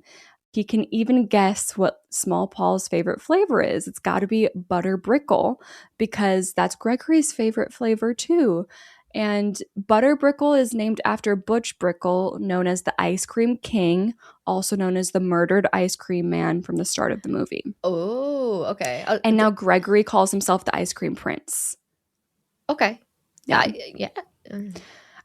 He can even guess what Small Paul's favorite flavor is. It's got to be butter brickle because that's Gregory's favorite flavor too. And butter brickle is named after Butch Brickle, known as the Ice Cream King, also known as the murdered ice cream man from the start of the movie. Oh, okay. And now Gregory calls himself the Ice Cream Prince. Okay. Yeah. Yeah.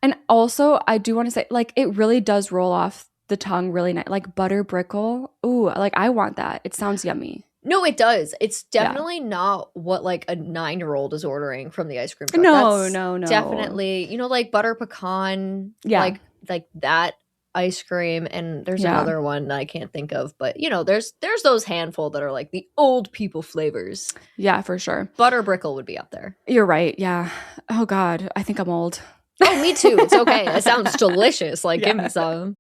And also, I do want to say, like, it really does roll off the tongue really nice. Like butter brickle. Ooh, like I want that. It sounds yummy. No, it does. It's definitely not what like a 9-year-old is ordering from the ice cream truck. No, That's no. definitely, like butter pecan, Yeah. like that ice cream. And there's Yeah. another one that I can't think of, but there's those handful that are like the old people flavors. Yeah, for sure. Butter brickle would be up there. You're right. Yeah. Oh God, I think I'm old. Oh, me too. It's okay. It sounds delicious. Like, give me some.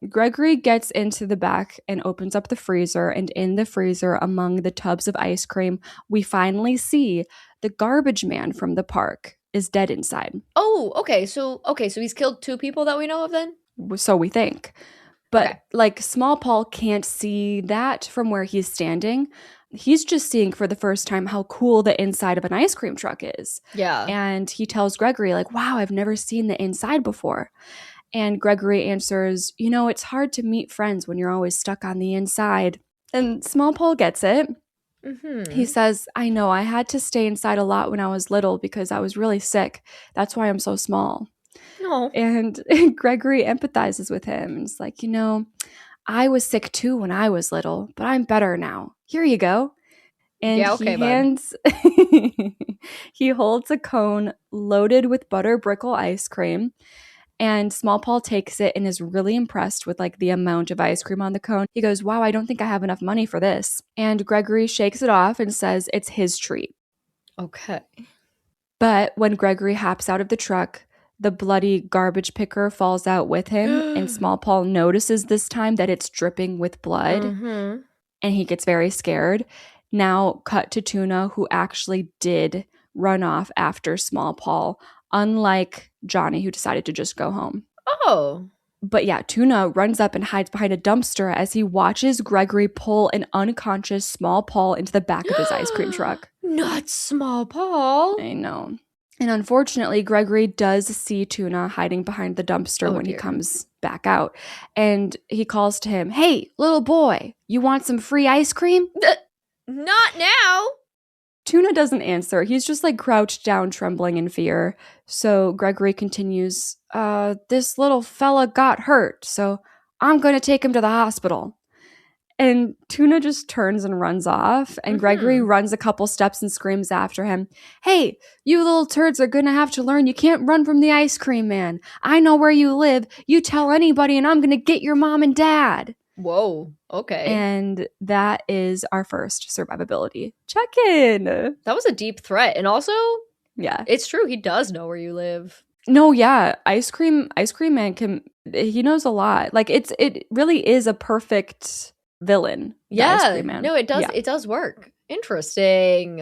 Gregory gets into the back and opens up the freezer, and in the freezer, among the tubs of ice cream, we finally see the garbage man from the park is dead inside. Oh, okay. So he's killed 2 people that we know of then? So we think. But Okay. like Small Paul can't see that from where he's standing. He's just seeing for the first time how cool the inside of an ice cream truck is. Yeah. And he tells Gregory, like, wow, I've never seen the inside before. And Gregory answers, it's hard to meet friends when you're always stuck on the inside. And Small Paul gets it. Mm-hmm. He says, I know, I had to stay inside a lot when I was little because I was really sick. That's why I'm so small. No. And Gregory empathizes with him. And it's like, I was sick too when I was little, but I'm better now. Here you go. And yeah, okay, he holds a cone loaded with butter brickle ice cream. And Small Paul takes it and is really impressed with like the amount of ice cream on the cone. He goes, wow, I don't think I have enough money for this. And Gregory shakes it off and says it's his treat. Okay. But when Gregory hops out of the truck, the bloody garbage picker falls out with him, and Small Paul notices this time that it's dripping with blood, and he gets very scared. Now, cut to Tuna, who actually did run off after Small Paul, unlike Johnny, who decided to just go home. Oh. But yeah, Tuna runs up and hides behind a dumpster as he watches Gregory pull an unconscious Small Paul into the back of his ice cream truck. Not Small Paul. I know. And unfortunately, Gregory does see Tuna hiding behind the dumpster when he comes back out. And he calls to him, hey, little boy, you want some free ice cream? Not now. Tuna doesn't answer. He's just like crouched down, trembling in fear. So Gregory continues, this little fella got hurt, so I'm going to take him to the hospital. And Tuna just turns and runs off. And Gregory runs a couple steps and screams after him, hey, you little turds are going to have to learn you can't run from the ice cream man. I know where you live. You tell anybody and I'm going to get your mom and dad. Whoa. Okay. And that is our first survivability check-in. That was a deep threat. And also, yeah, it's true. He does know where you live. No, yeah. Ice cream man he knows a lot. Like it really is a perfect villain. Yeah. No, it does. Yeah. It does work. Interesting.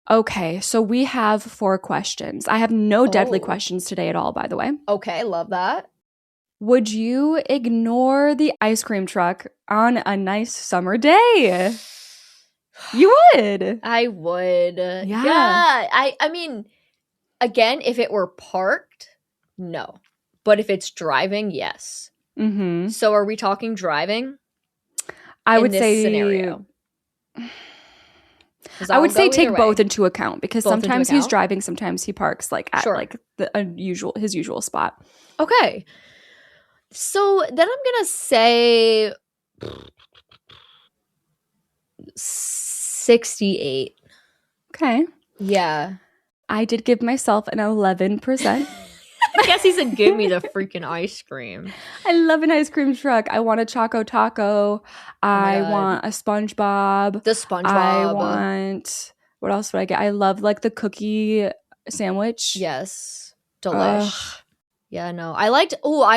Okay, so we have 4 questions. I have no deadly questions today at all, by the way. Okay, love that. Would you ignore the ice cream truck on a nice summer day? You would. I would. Yeah. I mean, again, if it were parked, no. But if it's driving, yes. Mm-hmm. So are we talking driving? I would say scenario. I would say take both into account because sometimes he's driving, sometimes he parks like at like his usual spot. Okay. So then I'm gonna say 68. Okay. Yeah. I did give myself an 11%. Cassie said, give me the freaking ice cream. I love an ice cream truck. I want a Choco Taco. I God. want a SpongeBob. The SpongeBob. I want, what else would I get? I love like the cookie sandwich. Yes. Delish. Yeah, no. I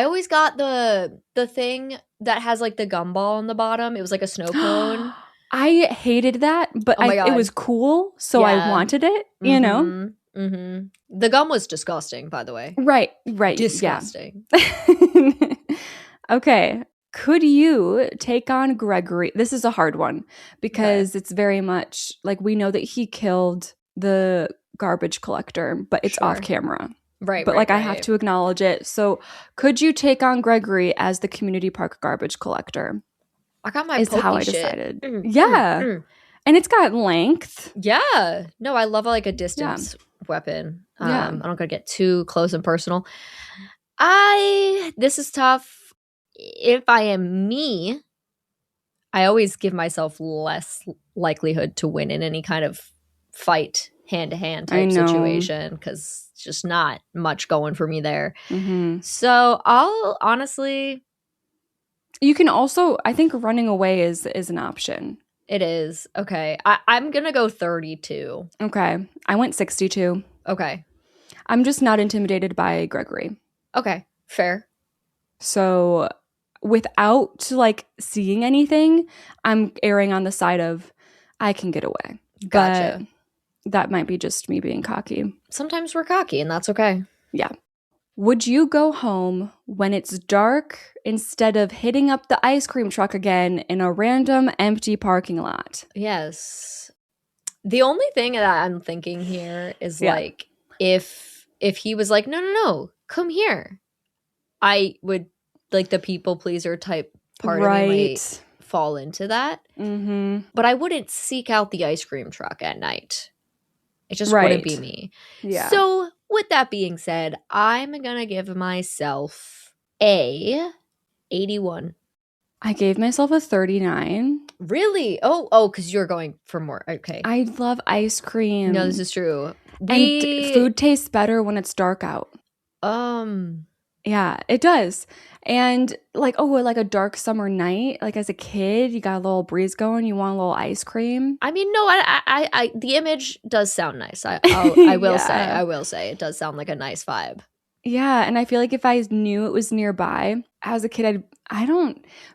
always got the thing that has like the gumball on the bottom. It was like a snow cone. I hated that, but it was cool, so I wanted it, you know? Mm-hmm. The gum was disgusting, by the way. Right. Disgusting. Yeah. Okay. Could you take on Gregory? This is a hard one because it's very much like we know that he killed the garbage collector, but it's off camera. Right. But I have to acknowledge it. So could you take on Gregory as the community park garbage collector? I got my is pokey how I shit. decided. And it's got length. Yeah. No, I love like a distance weapon. I don't gotta get too close and personal. This is tough. If I am me, I always give myself less likelihood to win in any kind of fight, hand-to-hand type situation, because it's just not much going for me there. Mm-hmm. So I'll honestly... You can also, I think running away is an option. It is. Okay. I'm going to go 32. Okay. I went 62. Okay. I'm just not intimidated by Gregory. Okay. Fair. So without like seeing anything, I'm erring on the side of I can get away. Gotcha. But that might be just me being cocky. Sometimes we're cocky and that's okay. Yeah. Would you go home when it's dark instead of hitting up the ice cream truck again in a random empty parking lot? Yes. The only thing that I'm thinking here is like if he was like, no, come here. I would, like, the people pleaser type part of me might fall into that. Mm-hmm. But I wouldn't seek out the ice cream truck at night. It just wouldn't be me. Yeah. So with that being said, I'm going to give myself a 81. I gave myself a 39. Really? Oh, because you're going for more. Okay. I love ice cream. No, this is true. And food tastes better when it's dark out. Yeah, it does. And like a dark summer night, like as a kid, you got a little breeze going, you want a little ice cream. I mean, no, I the image does sound nice. I will say it does sound like a nice vibe. Yeah, and I feel like if I knew it was nearby as a kid,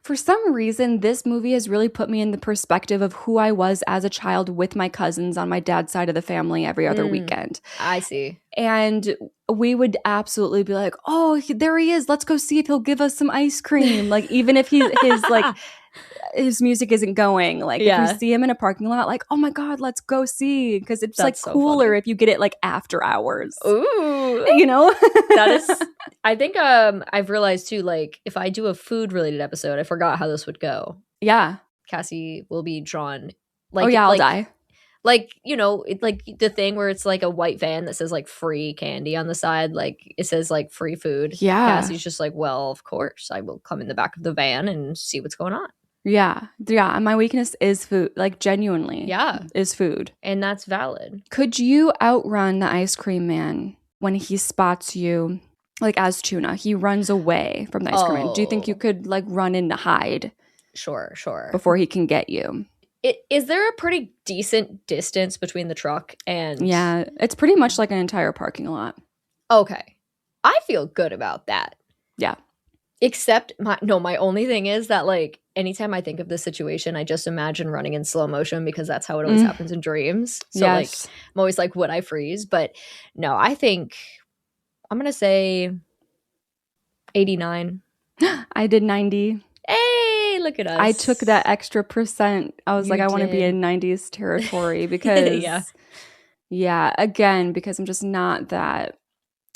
for some reason, this movie has really put me in the perspective of who I was as a child with my cousins on my dad's side of the family every other weekend. I see. And we would absolutely be like, oh, there he is. Let's go see if he'll give us some ice cream. Like, even if his music isn't going. Like, if we see him in a parking lot, like, oh my God, let's go see. Because it's like cooler if you get it like after hours. Ooh. You know? That is, I think I've realized too, like, if I do a food related episode, I forgot how this would go. Yeah. Cassie will be drawn. Like, I'll die. Like, you know, like the thing where it's like a white van that says like free candy on the side. Like it says like free food. Yeah. Cassie's just like, well, of course, I will come in the back of the van and see what's going on. Yeah. And my weakness is food. Like, genuinely. Yeah. Is food. And that's valid. Could you outrun the ice cream man when he spots you? Like, as Tuna, he runs away from the ice cream man. Do you think you could like run in to hide? Sure. Before he can get you. Is there a pretty decent distance between the truck and... Yeah, it's pretty much like an entire parking lot. Okay. I feel good about that. Yeah. Except, my only thing is that, like, anytime I think of this situation, I just imagine running in slow motion because that's how it always happens in dreams. So, like, I'm always like, would I freeze? But, no, I think I'm going to say 89. I did 90. Hey, look at us. I took that extra percent. I was I want to be in 90s territory because, again, because I'm just not that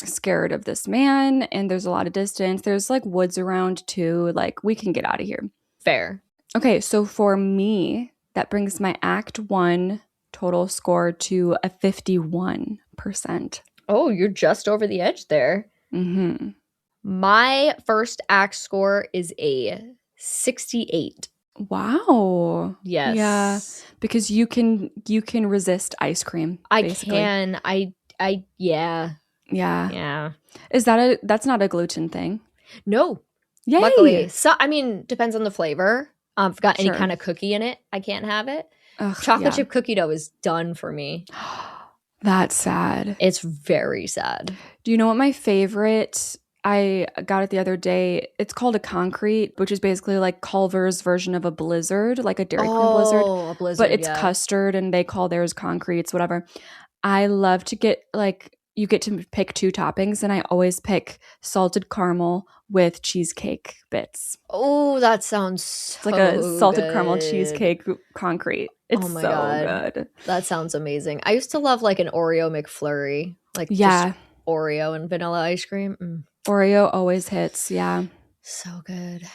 scared of this man, and there's a lot of distance. There's like woods around too. Like, we can get out of here. Fair. Okay, so for me, that brings my Act 1 total score to a 51%. Oh, you're just over the edge there. Mm-hmm. My first act score is a 68. Wow. Yes. Yeah, because you can resist ice cream. Basically. I can. Yeah. Yeah. Yeah. That's not a gluten thing? No. Yay. Luckily. So, I mean, depends on the flavor. If it's got any Sure. kind of cookie in it, I can't have it. Ugh, Chocolate yeah. chip cookie dough is done for me. That's sad. It's very sad. Do you know what my favorite, I got it the other day? It's called a concrete, which is basically like Culver's version of a blizzard, like a Dairy Queen blizzard. Oh, a blizzard, but it's custard and they call theirs concretes, whatever. I love to get like, you get to pick 2 toppings, and I always pick salted caramel with cheesecake bits. Oh, that sounds so It's like a salted good. caramel cheesecake concrete. It's Oh my so God. good. That sounds amazing. I used to love like an Oreo McFlurry, like Yeah. just Oreo and vanilla ice cream. Oreo always hits. Yeah. So good.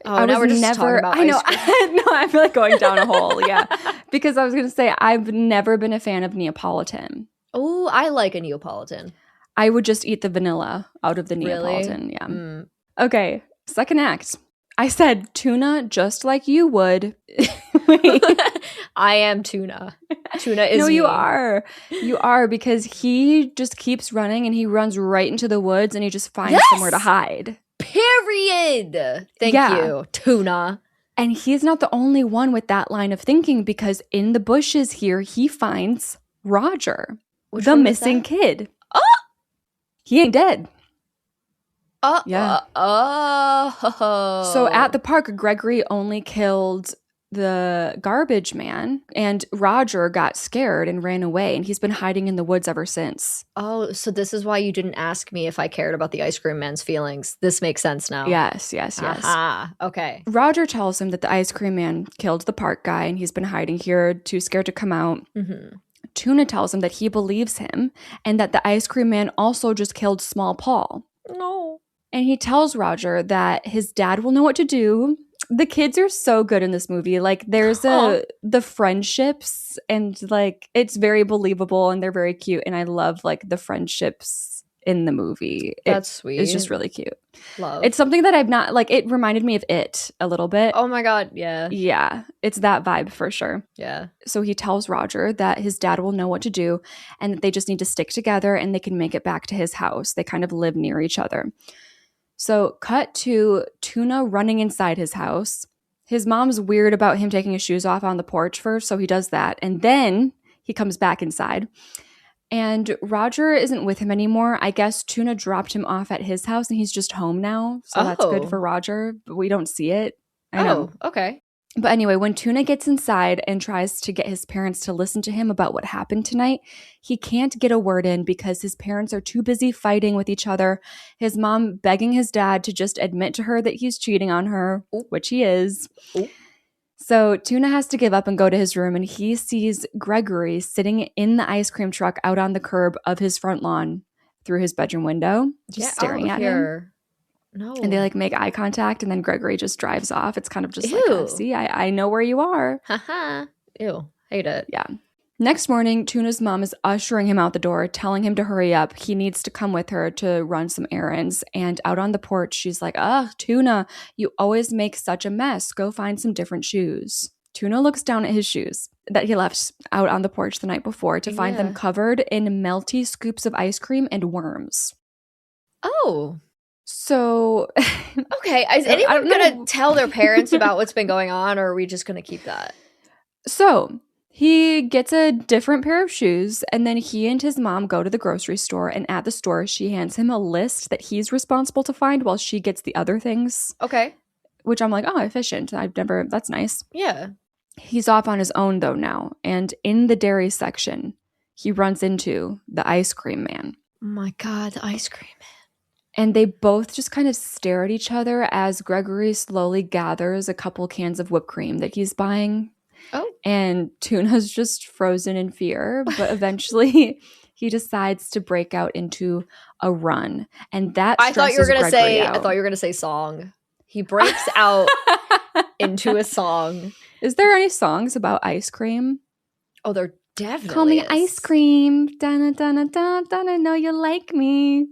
I now was we're just never, talking about I know, ice cream. no, I feel like going down a hole. Yeah. Because I was going to say, I've never been a fan of Neapolitan. Oh, I like a Neapolitan. I would just eat the vanilla out of the Neapolitan. Yeah. Okay. Second act. I said tuna just like you would. Wait. I am tuna. Tuna is No, me. you are. You are, because he just keeps running and he runs right into the woods and he just finds somewhere to hide. Period. Thank you, tuna. And he's not the only one with that line of thinking, because in the bushes here, he finds Roger, the missing kid. Oh! He ain't dead. So at the park, Gregory only killed the garbage man, and Roger got scared and ran away, and he's been hiding in the woods ever since. Oh, so this is why you didn't ask me if I cared about the ice cream man's feelings. This makes sense now. Yes. Aha. Okay. Roger tells him that the ice cream man killed the park guy, and he's been hiding here, too scared to come out. Mm-hmm. Tuna tells him that he believes him, and that the ice cream man also just killed Small Paul. No. And he tells Roger that his dad will know what to do. The kids are so good in this movie. Like, there's the friendships, and like it's very believable, and they're very cute, and I love like the friendships in the movie. That's sweet. It's just really cute. Love. It's something that I've not, like, it reminded me of It a little bit. Oh my God, yeah. Yeah, it's that vibe for sure. Yeah. So he tells Roger that his dad will know what to do, and that they just need to stick together and they can make it back to his house. They kind of live near each other. So cut to Tuna running inside his house. His mom's weird about him taking his shoes off on the porch first, so he does that. And then he comes back inside. And Roger isn't with him anymore. I guess Tuna dropped him off at his house and he's just home now. So that's good for Roger, but we don't see it. I know. Okay. But anyway, when Tuna gets inside and tries to get his parents to listen to him about what happened tonight, he can't get a word in because his parents are too busy fighting with each other. His mom begging his dad to just admit to her that he's cheating on her, which he is. So Tuna has to give up and go to his room, and he sees Gregory sitting in the ice cream truck out on the curb of his front lawn through his bedroom window, just staring at him. No. And they like make eye contact, and then Gregory just drives off. It's kind of just like, see, I know where you are. Haha. Ew. Hate it. Yeah. Next morning, Tuna's mom is ushering him out the door, telling him to hurry up. He needs to come with her to run some errands. And out on the porch, she's like, Tuna, you always make such a mess. Go find some different shoes. Tuna looks down at his shoes that he left out on the porch the night before to find them covered in melty scoops of ice cream and worms. Oh. So, okay, is anyone going to tell their parents about what's been going on, or are we just going to keep that? So, he gets a different pair of shoes, and then he and his mom go to the grocery store, and at the store, she hands him a list that he's responsible to find while she gets the other things. Okay. Which I'm like, efficient. That's nice. Yeah. He's off on his own, though, now, and in the dairy section, he runs into the ice cream man. Oh my God, the ice cream man. And they both just kind of stare at each other as Gregory slowly gathers a couple cans of whipped cream that he's buying. Oh. And Tuna's just frozen in fear. But eventually he decides to break out into a run. And that stresses Gregory out. I thought you were going to say song. He breaks out into a song. Is there any songs about ice cream? Oh, there definitely Call me is. ice cream. Donna, Donna, Donna, Donna, know you like me.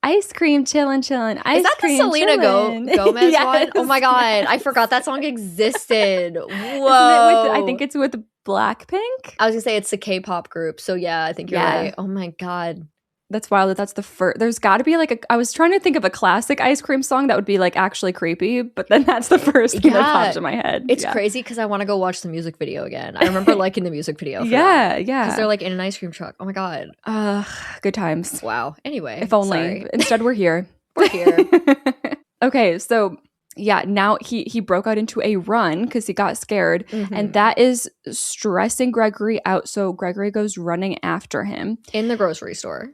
Ice cream, chillin'. Ice Is that cream, the Selena Gomez yes. one? Oh my God. I forgot that song existed. Whoa. I think it's with Blackpink. I was going to say it's a K-pop group. So yeah, I think you're right. Oh my God. That's wild that that's the first. There's got to be like I was trying to think of a classic ice cream song that would be like actually creepy, but then that's the first thing that popped in my head. It's crazy because I want to go watch the music video again. I remember liking the music video for that. Yeah. Because they're like in an ice cream truck. Oh my God. Good times. Wow. Anyway. If only. Sorry. Instead, we're here. We're here. Okay, so yeah, now he broke out into a run because he got scared, and that is stressing Gregory out. So Gregory goes running after him. In the grocery store.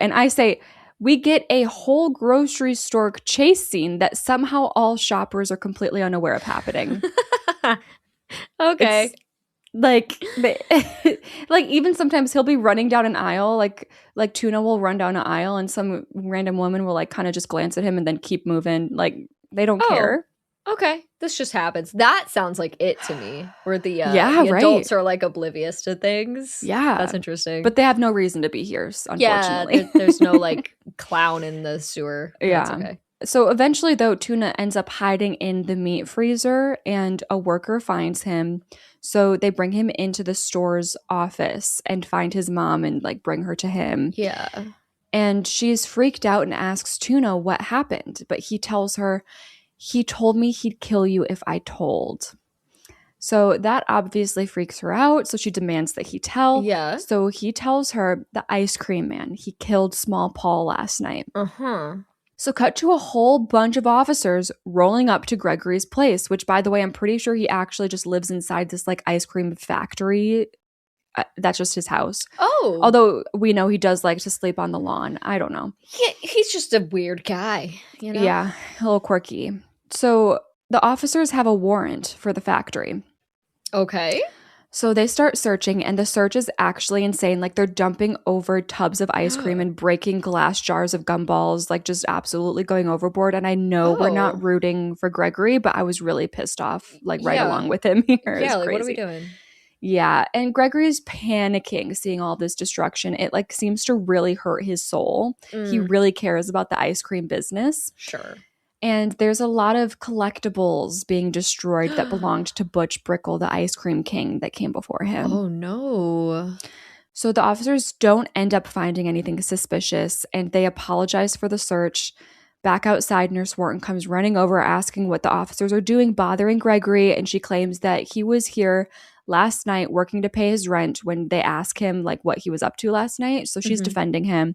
And I say, we get a whole grocery store chase scene that somehow all shoppers are completely unaware of happening. Okay. It's like like even sometimes he'll be running down an aisle, like Tuna will run down an aisle and some random woman will like kind of just glance at him and then keep moving. Like they don't care. Okay, this just happens. That sounds like it to me, where the adults are like oblivious to things. Yeah, that's interesting. But they have no reason to be here, unfortunately. Yeah, there's no like clown in the sewer. Yeah. That's okay. So eventually, though, Tuna ends up hiding in the meat freezer, and a worker finds him. So they bring him into the store's office and find his mom and like bring her to him. Yeah. And she's freaked out and asks Tuna what happened, but he tells her, he told me he'd kill you if I told. So that obviously freaks her out. So she demands that he tell. Yeah. So he tells her the ice cream man. He killed Small Paul last night. So cut to a whole bunch of officers rolling up to Gregory's place, which, by the way, I'm pretty sure he actually just lives inside this like ice cream factory. That's just his house. Oh. Although we know he does like to sleep on the lawn. I don't know. He's just a weird guy, you know? Yeah, a little quirky. So the officers have a warrant for the factory. Okay. So they start searching, and the search is actually insane. Like, they're dumping over tubs of ice cream and breaking glass jars of gumballs, like just absolutely going overboard. And I know we're not rooting for Gregory, but I was really pissed off, like right along with him here. Yeah, like, what are we doing? Yeah, and Gregory's panicking seeing all this destruction. It like seems to really hurt his soul. He really cares about the ice cream business. Sure. And there's a lot of collectibles being destroyed that belonged to Butch Brickle, the ice cream king that came before him. Oh, no. So the officers don't end up finding anything suspicious, and they apologize for the search. Back outside, Nurse Wharton comes running over asking what the officers are doing, bothering Gregory, and she claims that he was here last night working to pay his rent when they ask him like what he was up to last night. So she's defending him.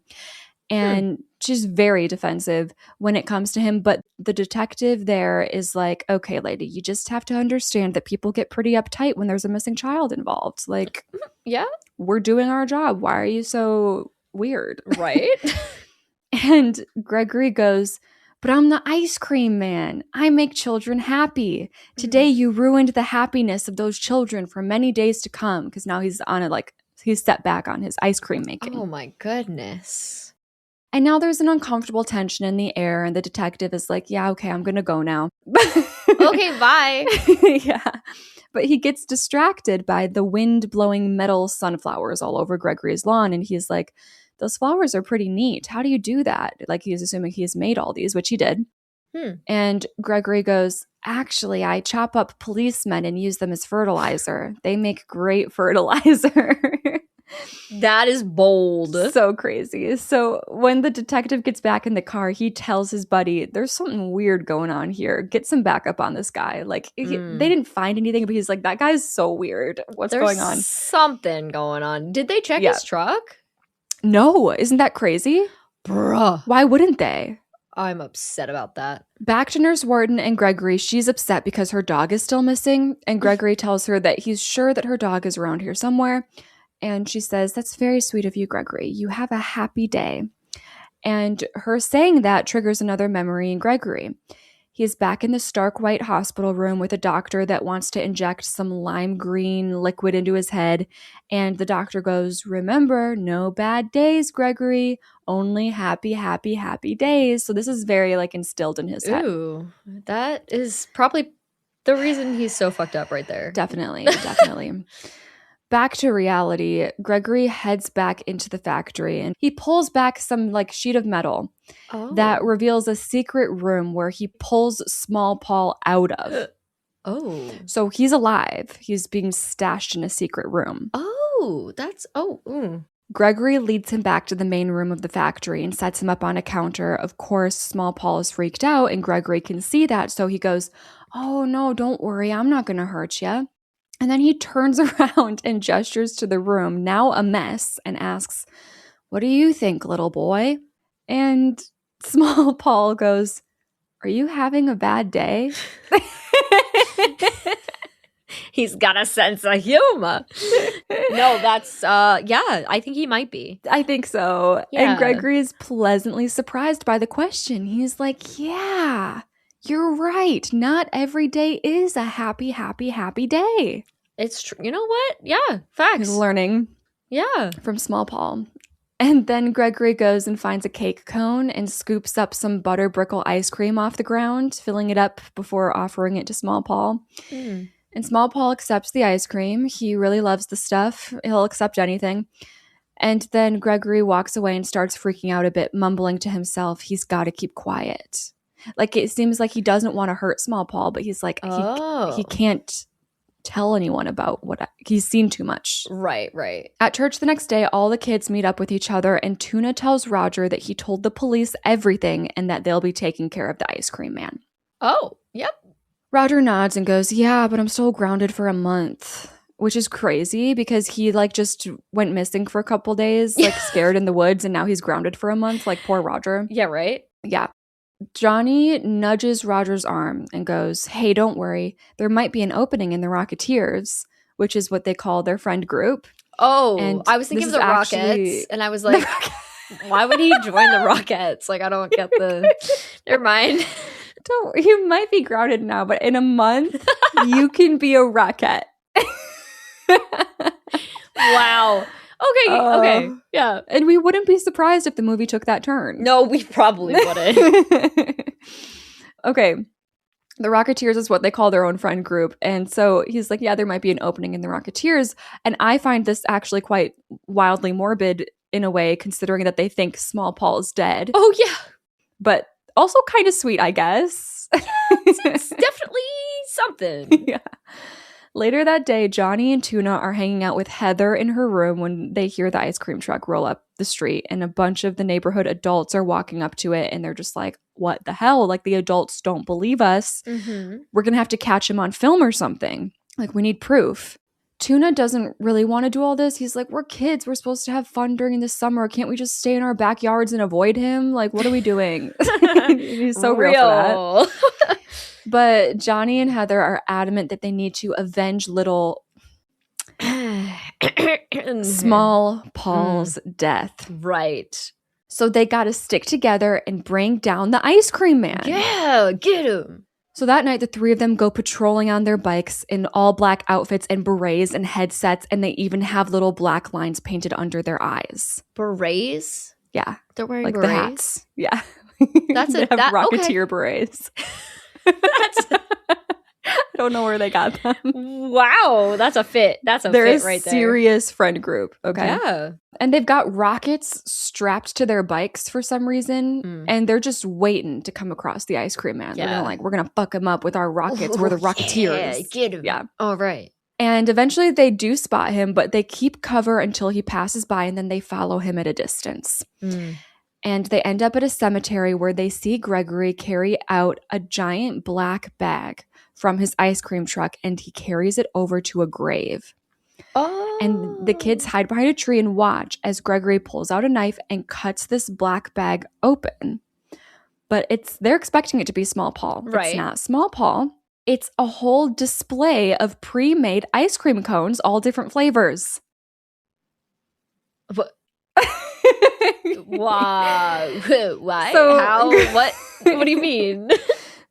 And she's very defensive when it comes to him. But the detective there is like, okay, lady, you just have to understand that people get pretty uptight when there's a missing child involved. Like, yeah, we're doing our job. Why are you so weird? Right. And Gregory goes, but I'm the ice cream man. I make children happy. Today you ruined the happiness of those children for many days to come. Because now he's on he's set back on his ice cream making. Oh my goodness. And now there's an uncomfortable tension in the air, and the detective is like, yeah, okay, I'm going to go now. Okay, bye. Yeah. But he gets distracted by the wind-blowing metal sunflowers all over Gregory's lawn, and he's like, those flowers are pretty neat. How do you do that? Like, he's assuming he's made all these, which he did. And Gregory goes, actually, I chop up policemen and use them as fertilizer. They make great fertilizer. That is bold. So crazy. So when the detective gets back in the car, he tells his buddy, there's something weird going on here. Get some backup on this guy. Like, they didn't find anything, but he's like, that guy's so weird. What's going on? There's something going on. Did they check his truck? No. Isn't that crazy? Bruh. Why wouldn't they? I'm upset about that. Back to Nurse Warden and Gregory. She's upset because her dog is still missing. And Gregory tells her that he's sure that her dog is around here somewhere. And she says, that's very sweet of you, Gregory. You have a happy day. And her saying that triggers another memory in Gregory. He is back in the stark white hospital room with a doctor that wants to inject some lime green liquid into his head. And the doctor goes, remember, no bad days, Gregory. Only happy, happy, happy days. So this is very like instilled in his head. Ooh, that is probably the reason he's so fucked up right there. Definitely, definitely. Back to reality, Gregory heads back into the factory and he pulls back some like sheet of metal that reveals a secret room where he pulls Small Paul out of. Oh. So he's alive. He's being stashed in a secret room. Oh, that's Gregory leads him back to the main room of the factory and sets him up on a counter. Of course, Small Paul is freaked out, and Gregory can see that, so he goes, "Oh no, don't worry, I'm not gonna hurt you." And then he turns around and gestures to the room, now a mess, and asks, "What do you think, little boy?" And Small Paul goes, "Are you having a bad day?" He's got a sense of humor. No, that's, yeah, I think he might be. I think so. Yeah. And Gregory is pleasantly surprised by the question. He's like, yeah, you're right. Not every day is a happy, happy, happy day. It's true. You know what? Yeah, facts. He's learning from Small Paul. And then Gregory goes and finds a cake cone and scoops up some butter brickle ice cream off the ground, filling it up before offering it to Small Paul. And Small Paul accepts the ice cream. He really loves the stuff. He'll accept anything. And then Gregory walks away and starts freaking out a bit, mumbling to himself, he's got to keep quiet. Like, it seems like he doesn't want to hurt Small Paul, but he's like, he can't tell anyone about he's seen too much. Right. At church the next day, all the kids meet up with each other, and Tuna tells Roger that he told the police everything and that they'll be taking care of the ice cream man. Oh, yep. Roger nods and goes, "Yeah, but I'm still grounded for a month," which is crazy because he like just went missing for a couple days, like scared in the woods, and now he's grounded for a month. Like, poor Roger. Yeah, right? Yeah. Johnny nudges Roger's arm and goes, "Hey, don't worry. There might be an opening in the Rocketeers," which is what they call their friend group. Oh, and I was thinking of the Rockets, and I was like, why would he join the Rockets? Like, I don't get the... Never mind. You might be grounded now, but in a month, you can be a Rocket. Wow. Okay. Yeah. And we wouldn't be surprised if the movie took that turn. No, we probably wouldn't. Okay. The Rocketeers is what they call their own friend group. And so he's like, yeah, there might be an opening in the Rocketeers. And I find this actually quite wildly morbid in a way, considering that they think Small Paul is dead. Oh, yeah. But also kind of sweet, I guess. It's definitely something. Yeah. Later that day, Johnny and Tuna are hanging out with Heather in her room when they hear the ice cream truck roll up the street, and a bunch of the neighborhood adults are walking up to it, and they're just like, what the hell? Like, the adults don't believe us. Mm-hmm. We're going to have to catch him on film or something. Like, we need proof. Tuna doesn't really want to do all this. He's like, we're kids. We're supposed to have fun during the summer. Can't we just stay in our backyards and avoid him? Like, what are we doing? He's so real for that. But Johnny and Heather are adamant that they need to avenge little Small Paul's death. Right. So they got to stick together and bring down the ice cream man. Yeah, get him. So that night, the three of them go patrolling on their bikes in all black outfits and berets and headsets, and they even have little black lines painted under their eyes. Berets? Yeah. They're wearing like berets? The hats. Yeah. That's they a have that, Rocketeer okay. berets. I don't know where they got them. Wow, that's a fit. That's a They're fit right there. They're a serious friend group, okay? Yeah. And they've got rockets strapped to their bikes for some reason, and they're just waiting to come across the ice cream man. Yeah. They're we're gonna fuck him up with our rockets. We're the Rocketeers. Yeah, get him. Yeah. All right. And eventually they do spot him, but they keep cover until he passes by, and then they follow him at a distance. And they end up at a cemetery where they see Gregory carry out a giant black bag from his ice cream truck, and he carries it over to a grave. Oh. And the kids hide behind a tree and watch as Gregory pulls out a knife and cuts this black bag open. But they're expecting it to be Small Paul. Right. It's not Small Paul. It's a whole display of pre-made ice cream cones, all different flavors. What? Wow. Why? So, how? What? What do you mean?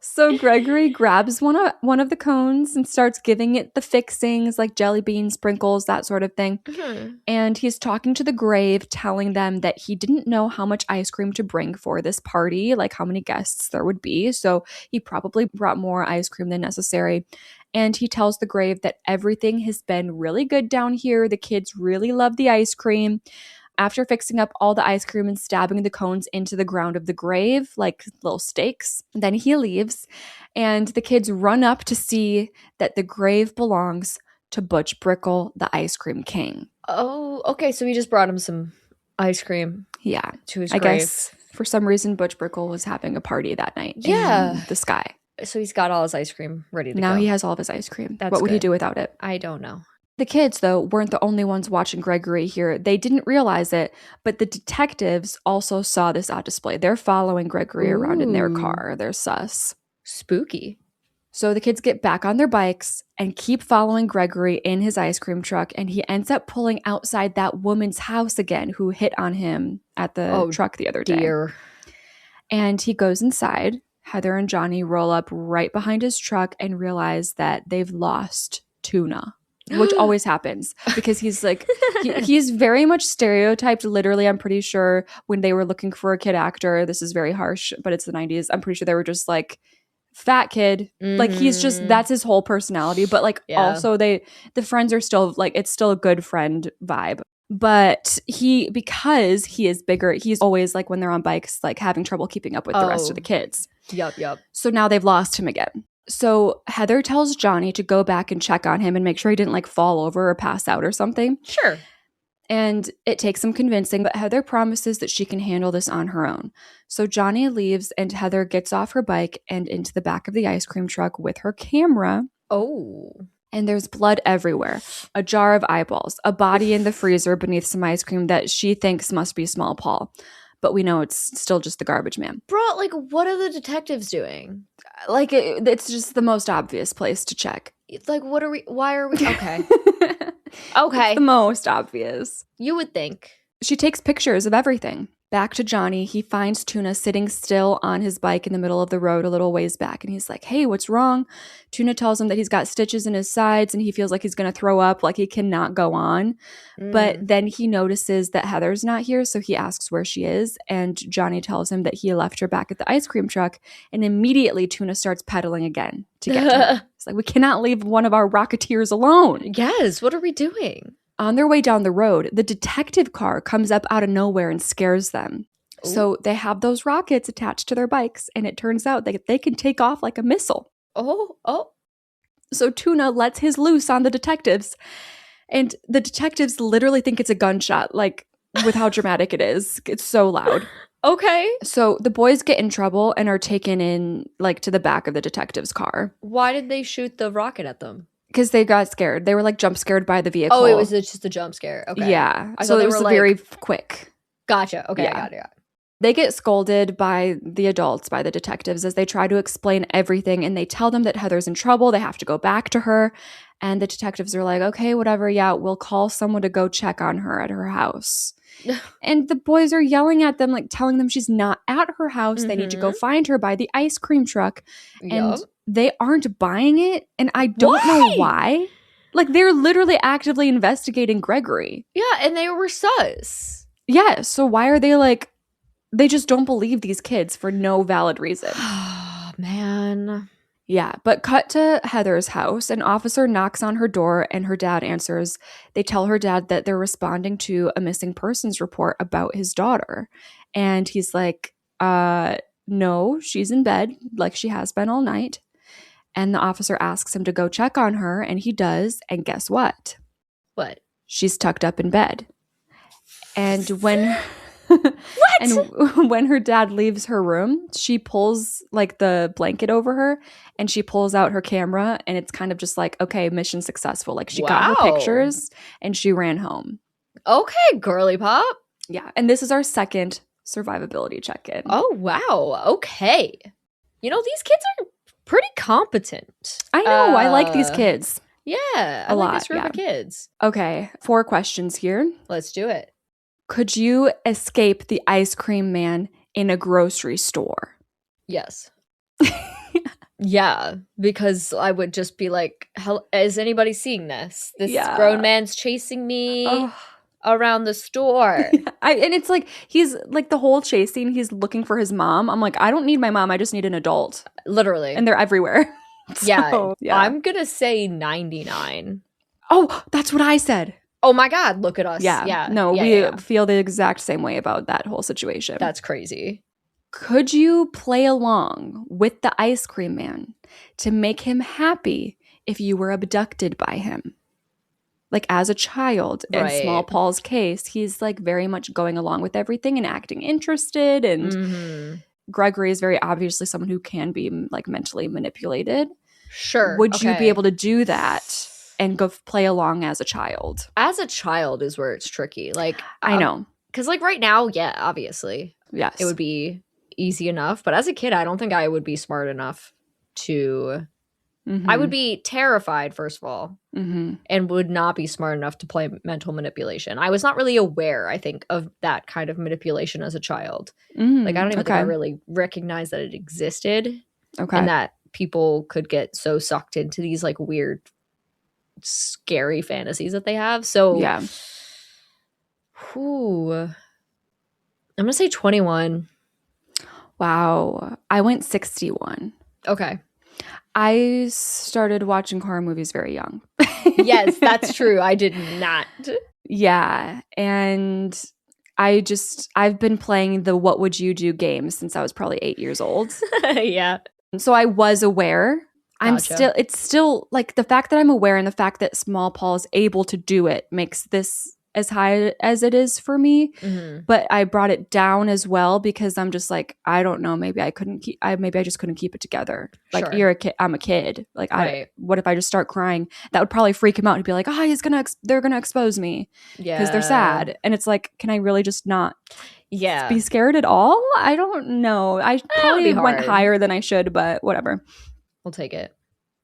So Gregory grabs one of the cones and starts giving it the fixings like jelly beans, sprinkles, that sort of thing. Mm-hmm. And he's talking to the grave, telling them that he didn't know how much ice cream to bring for this party, like how many guests there would be. So he probably brought more ice cream than necessary. And he tells the grave that everything has been really good down here. The kids really love the ice cream. After fixing up all the ice cream and stabbing the cones into the ground of the grave, like little stakes, then he leaves, and the kids run up to see that the grave belongs to Butch Brickle, the ice cream king. Oh, okay. So he just brought him some ice cream. Yeah. To his I grave. guess for some reason Butch Brickle was having a party that night in the sky. So he's got all his ice cream ready to go. Now he has all of his ice cream. That's what would he good. do without it? I don't know. The kids, though, weren't the only ones watching Gregory here. They didn't realize it, but the detectives also saw this odd display. They're following Gregory around in their car. They're sus. Spooky. So the kids get back on their bikes and keep following Gregory in his ice cream truck, and he ends up pulling outside that woman's house again who hit on him at the truck the other day. And he goes inside. Heather and Johnny roll up right behind his truck and realize that they've lost Tuna, which always happens because he's like, he's very much stereotyped. Literally, I'm pretty sure when they were looking for a kid actor, this is very harsh, but it's the 90s. I'm pretty sure they were just like, fat kid. Like he's just, that's his whole personality. But like also the friends are still like, it's still a good friend vibe. But because he is bigger, he's always like when they're on bikes, like having trouble keeping up with the rest of the kids. Yep. So now they've lost him again. So Heather tells Johnny to go back and check on him and make sure he didn't like fall over or pass out or something. Sure. And it takes some convincing, but Heather promises that she can handle this on her own. So Johnny leaves and Heather gets off her bike and into the back of the ice cream truck with her camera. Oh. And there's blood everywhere. A jar of eyeballs, a body in the freezer beneath some ice cream that she thinks must be Small Paul. But we know it's still just the garbage man. Bro, like, what are the detectives doing? Like, it's just the most obvious place to check. It's like, why are we? Okay. Okay. It's the most obvious. You would think. She takes pictures of everything. Back to Johnny, he finds Tuna sitting still on his bike in the middle of the road a little ways back. And he's like, hey, what's wrong? Tuna tells him that he's got stitches in his sides and he feels like he's going to throw up, like he cannot go on. But then he notices that Heather's not here, so he asks where she is. And Johnny tells him that he left her back at the ice cream truck. And immediately Tuna starts pedaling again to get to her. It's like, we cannot leave one of our Rocketeers alone. Yes, what are we doing? On their way down the road, the detective car comes up out of nowhere and scares them. Ooh. So they have those rockets attached to their bikes, and it turns out they can take off like a missile. Oh. So Tuna lets his loose on the detectives, and the detectives literally think it's a gunshot, like with how dramatic it is. It's so loud. Okay. So the boys get in trouble and are taken in like to the back of the detective's car. Why did they shoot the rocket at them? Because they got scared. They were like jump scared by the vehicle. Oh, it was just a jump scare. Okay. Yeah. So it was very quick. Gotcha. Okay, yeah. I got it. They get scolded by the adults, by the detectives, as they try to explain everything. And they tell them that Heather's in trouble. They have to go back to her. And the detectives are like, okay, whatever. Yeah, we'll call someone to go check on her at her house. And the boys are yelling at them, like telling them she's not at her house. They need to go find her by the ice cream truck. And they aren't buying it. And I don't know why. Like, they're literally actively investigating Gregory. Yeah, and they were sus. Yeah, so why are they like, they just don't believe these kids for no valid reason. Oh, man. Yeah, but cut to Heather's house. An officer knocks on her door and her dad answers. They tell her dad that they're responding to a missing persons report about his daughter. And he's like, no, she's in bed like she has been all night. And the officer asks him to go check on her, and he does. And guess what? What? She's tucked up in bed. And when... What? And when her dad leaves her room, she pulls like the blanket over her and she pulls out her camera, and it's kind of just like, okay, mission successful. Like she got her pictures and she ran home. Okay, girly pop. Yeah. And this is our second survivability check-in. Oh, wow. Okay. You know, these kids are pretty competent. I know. I like these kids. Yeah. A lot. Like this group of kids. Okay. 4 questions here. Let's do it. Could you escape the ice cream man in a grocery store? Yes. Yeah, because I would just be like, is anybody seeing this? This grown man's chasing me around the store. And it's like, he's like the whole chase scene, he's looking for his mom. I'm like, I don't need my mom. I just need an adult. Literally. And they're everywhere. So, yeah. I'm going to say 99. Oh, that's what I said. Oh my God, look at us. Yeah. No, we feel the exact same way about that whole situation. That's crazy. Could you play along with the ice cream man to make him happy if you were abducted by him? like as a child. In Small Right. Paul's case, he's like very much going along with everything and acting interested. And Gregory is very obviously someone who can be like mentally manipulated. Sure. Would you be Okay. able to do that and go play along as a child? As a child is where it's tricky. Like, I know. Because like right now, yeah, obviously. Yes. It would be easy enough. But as a kid, I don't think I would be smart enough to... I would be terrified, first of all, and would not be smart enough to play mental manipulation. I was not really aware, I think, of that kind of manipulation as a child. Like, I don't even think I really recognized that it existed. Okay. And that people could get so sucked into these, like, weird, scary fantasies that they have. So, yeah. Whew, I'm going to say 21. Wow. I went 61. Okay. I started watching horror movies very young. Yes, that's true. I did not. Yeah. And I've been playing the What Would You Do game since I was probably 8 years old. Yeah. So I was aware. Gotcha. It's still like the fact that I'm aware and the fact that Small Paul is able to do it makes this as high as it is for me. But I brought it down as well because I'm just like, I don't know, maybe I just couldn't keep it together. Like, Sure. you're a kid, I'm a kid. Like, Right. what if I just start crying? That would probably freak him out and be like, oh, they're gonna expose me because they're sad. And it's like, can I really just not be scared at all? I don't know. I probably went higher than I should, but whatever. We'll take it.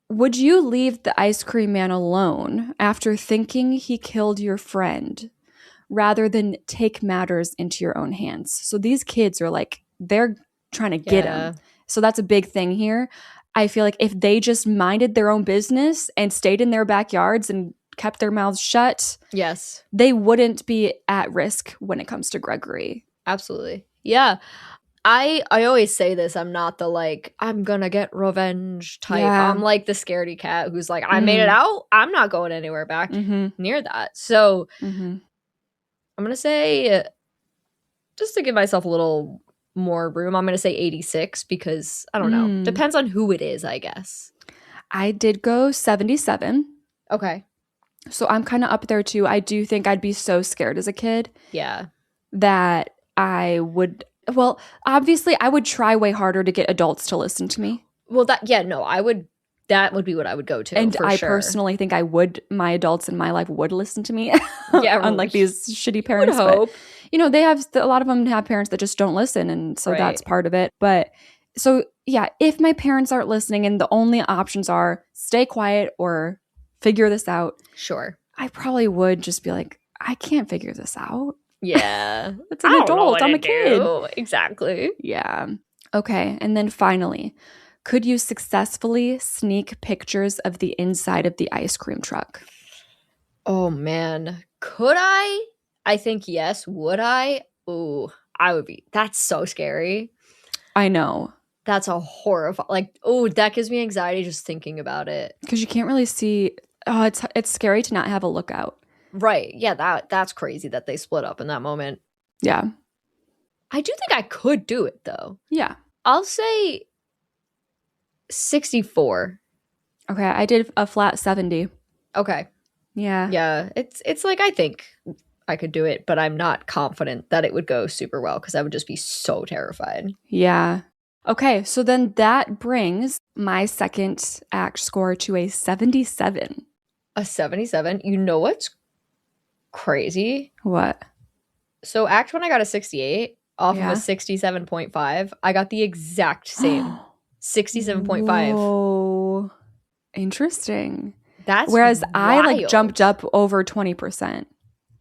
Would you leave the ice cream man alone after thinking he killed your friend rather than take matters into your own hands? So these kids are like, they're trying to get him. So that's a big thing here. I feel like if they just minded their own business and stayed in their backyards and kept their mouths shut, yes, they wouldn't be at risk when it comes to Gregory. Absolutely. Yeah. I always say this. I'm not the like, I'm gonna get revenge type. Yeah. I'm like the scaredy cat who's like, I made it out. I'm not going anywhere back near that. So I'm gonna say, just to give myself a little more room, I'm gonna say 86 because I don't know. Depends on who it is, I guess. I did go 77. Okay. So I'm kind of up there too. I do think I'd be so scared as a kid. Yeah. That I would... Well, obviously, I would try way harder to get adults to listen to me. Well, that would be what I would go to. And I sure. personally think my adults in my life would listen to me. Yeah. Unlike these shitty parents. Would hope. But, they have, a lot of them have parents that just don't listen. And so that's part of it. But so, yeah, if my parents aren't listening and the only options are stay quiet or figure this out. Sure. I probably would just be like, I can't figure this out. Yeah. It's an adult. I'm a kid. Exactly. Yeah. Okay. And then finally, could you successfully sneak pictures of the inside of the ice cream truck? Oh, man. Could I? I think yes. Would I? Ooh, I would be. That's so scary. I know. That's a horrifying. Like, oh, that gives me anxiety just thinking about it. Because you can't really see. Oh, it's scary to not have a lookout. Right. Yeah, that's crazy that they split up in that moment. Yeah. I do think I could do it, though. Yeah. I'll say 64. Okay, I did a flat 70. Okay. Yeah. Yeah, it's like I think I could do it, but I'm not confident that it would go super well because I would just be so terrified. Yeah. Okay, so then that brings my second act score to a 77. A 77? You know what's crazy? What? So act 1 I got a 68 off of a 67.5. I got the exact same 67.5. Whoa. Interesting. That's whereas wild. I like jumped up over 20%.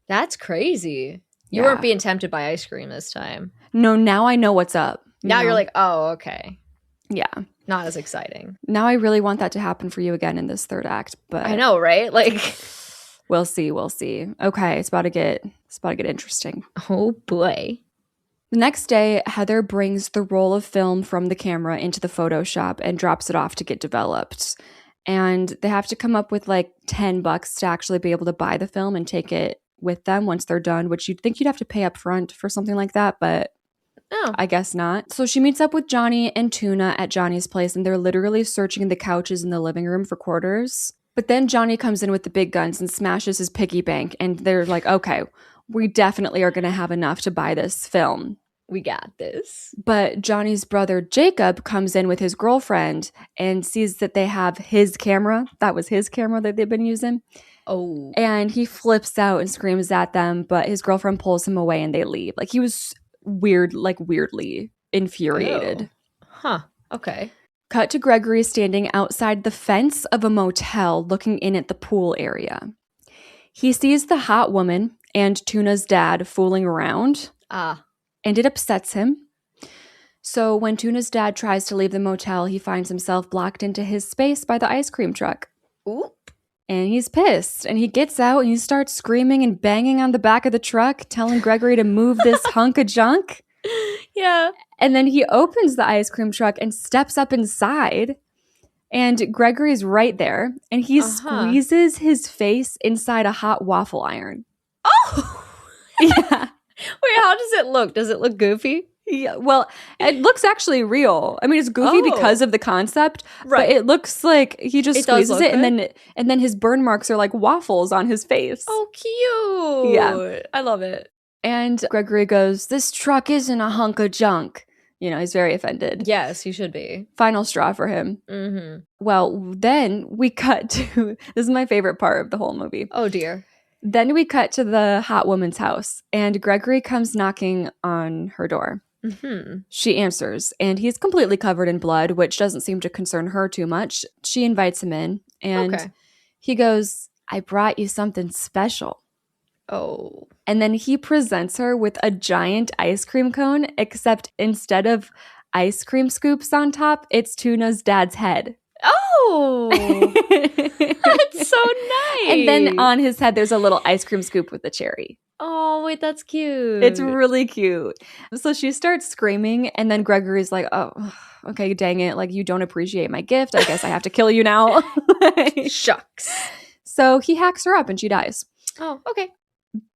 That's crazy. You weren't being tempted by ice cream this time. No, now I know what's up. Now you're like, oh, okay. Yeah. Not as exciting. Now I really want that to happen for you again in this third act, but I know, right? Like we'll see. Okay, it's about to get interesting. Oh boy. The next day, Heather brings the roll of film from the camera into the photo shop and drops it off to get developed. And they have to come up with like $10 to actually be able to buy the film and take it with them once they're done, which you'd think you'd have to pay up front for something like that, but I guess not. So she meets up with Johnny and Tuna at Johnny's place, and they're literally searching the couches in the living room for quarters. But then Johnny comes in with the big guns and smashes his piggy bank. And they're like, okay, we definitely are going to have enough to buy this film. We got this. But Johnny's brother Jacob comes in with his girlfriend and sees that they have his camera. That was his camera that they've been using. Oh. And he flips out and screams at them, but his girlfriend pulls him away and they leave. Like, he was weirdly infuriated. Oh. Huh. Okay. Cut to Gregory standing outside the fence of a motel looking in at the pool area. He sees the hot woman and Tuna's dad fooling around. And it upsets him. So when Tuna's dad tries to leave the motel, he finds himself blocked into his space by the ice cream truck. Oop. And he's pissed. And he gets out and he starts screaming and banging on the back of the truck, telling Gregory to move this hunk of junk. Yeah. And then he opens the ice cream truck and steps up inside. And Gregory's right there. And he squeezes his face inside a hot waffle iron. Oh! Yeah. Wait, how does it look? Does it look goofy? Yeah, well, it looks actually real. I mean, it's goofy because of the concept, right? But it looks like he just squeezes it, and then his burn marks are like waffles on his face. Oh, cute! Yeah, I love it. And Gregory goes, "This truck isn't a hunk of junk." You know, he's very offended. Yes, he should be. Final straw for him. Mm-hmm. Well, then we cut to this is my favorite part of the whole movie. Oh dear. Then we cut to the hot woman's house, and Gregory comes knocking on her door. Mm-hmm. She answers, and he's completely covered in blood, which doesn't seem to concern her too much. She invites him in, and he goes, "I brought you something special." Oh. And then he presents her with a giant ice cream cone, except instead of ice cream scoops on top, it's Tuna's dad's head. Oh, that's so nice. And then on his head, there's a little ice cream scoop with a cherry. Oh, wait, that's cute. It's really cute. So she starts screaming, and then Gregory's like, "Oh, okay, dang it. Like, you don't appreciate my gift. I guess I have to kill you now." Shucks. So he hacks her up, and she dies. Oh, okay.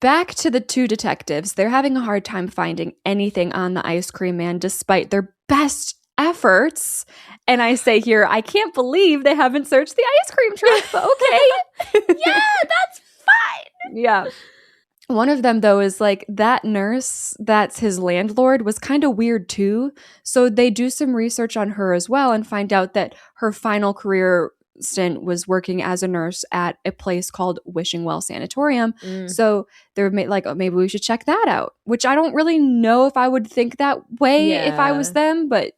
Back to the two detectives. They're having a hard time finding anything on the ice cream man, despite their best efforts. And I say here, I can't believe they haven't searched the ice cream truck, but okay. Yeah, that's fine. Yeah. One of them, though, is like, that nurse that's his landlord was kind of weird too. So they do some research on her as well and find out that her final career stint was working as a nurse at a place called Wishing Well Sanatorium. So they're like, oh, maybe we should check that out, which I don't really know if I would think that way if I was them, but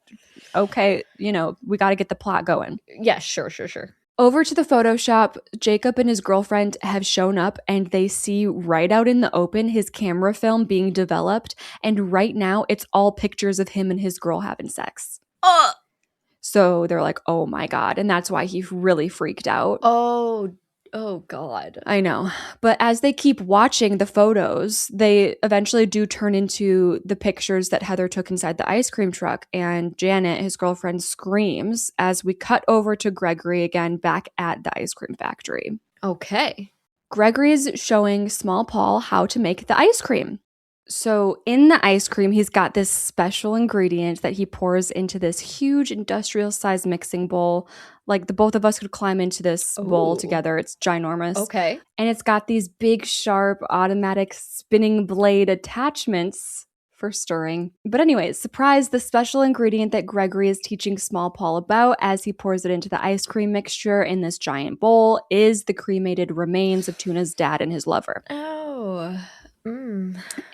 okay, you know, we got to get the plot going. Yeah, sure. Over to the photo shop, Jacob and his girlfriend have shown up, and they see right out in the open his camera film being developed, and right now it's all pictures of him and his girl having sex. So they're like, oh my God. And that's why he really freaked out. Oh God. I know. But as they keep watching the photos, they eventually do turn into the pictures that Heather took inside the ice cream truck. And Janet, his girlfriend, screams as we cut over to Gregory again back at the ice cream factory. Okay. Gregory's showing Small Paul how to make the ice cream. So in the ice cream, he's got this special ingredient that he pours into this huge industrial-sized mixing bowl. Like, the both of us could climb into this bowl together. It's ginormous. Okay. And it's got these big, sharp, automatic spinning blade attachments for stirring. But anyways, surprise, the special ingredient that Gregory is teaching Small Paul about as he pours it into the ice cream mixture in this giant bowl is the cremated remains of Tuna's dad and his lover. Oh.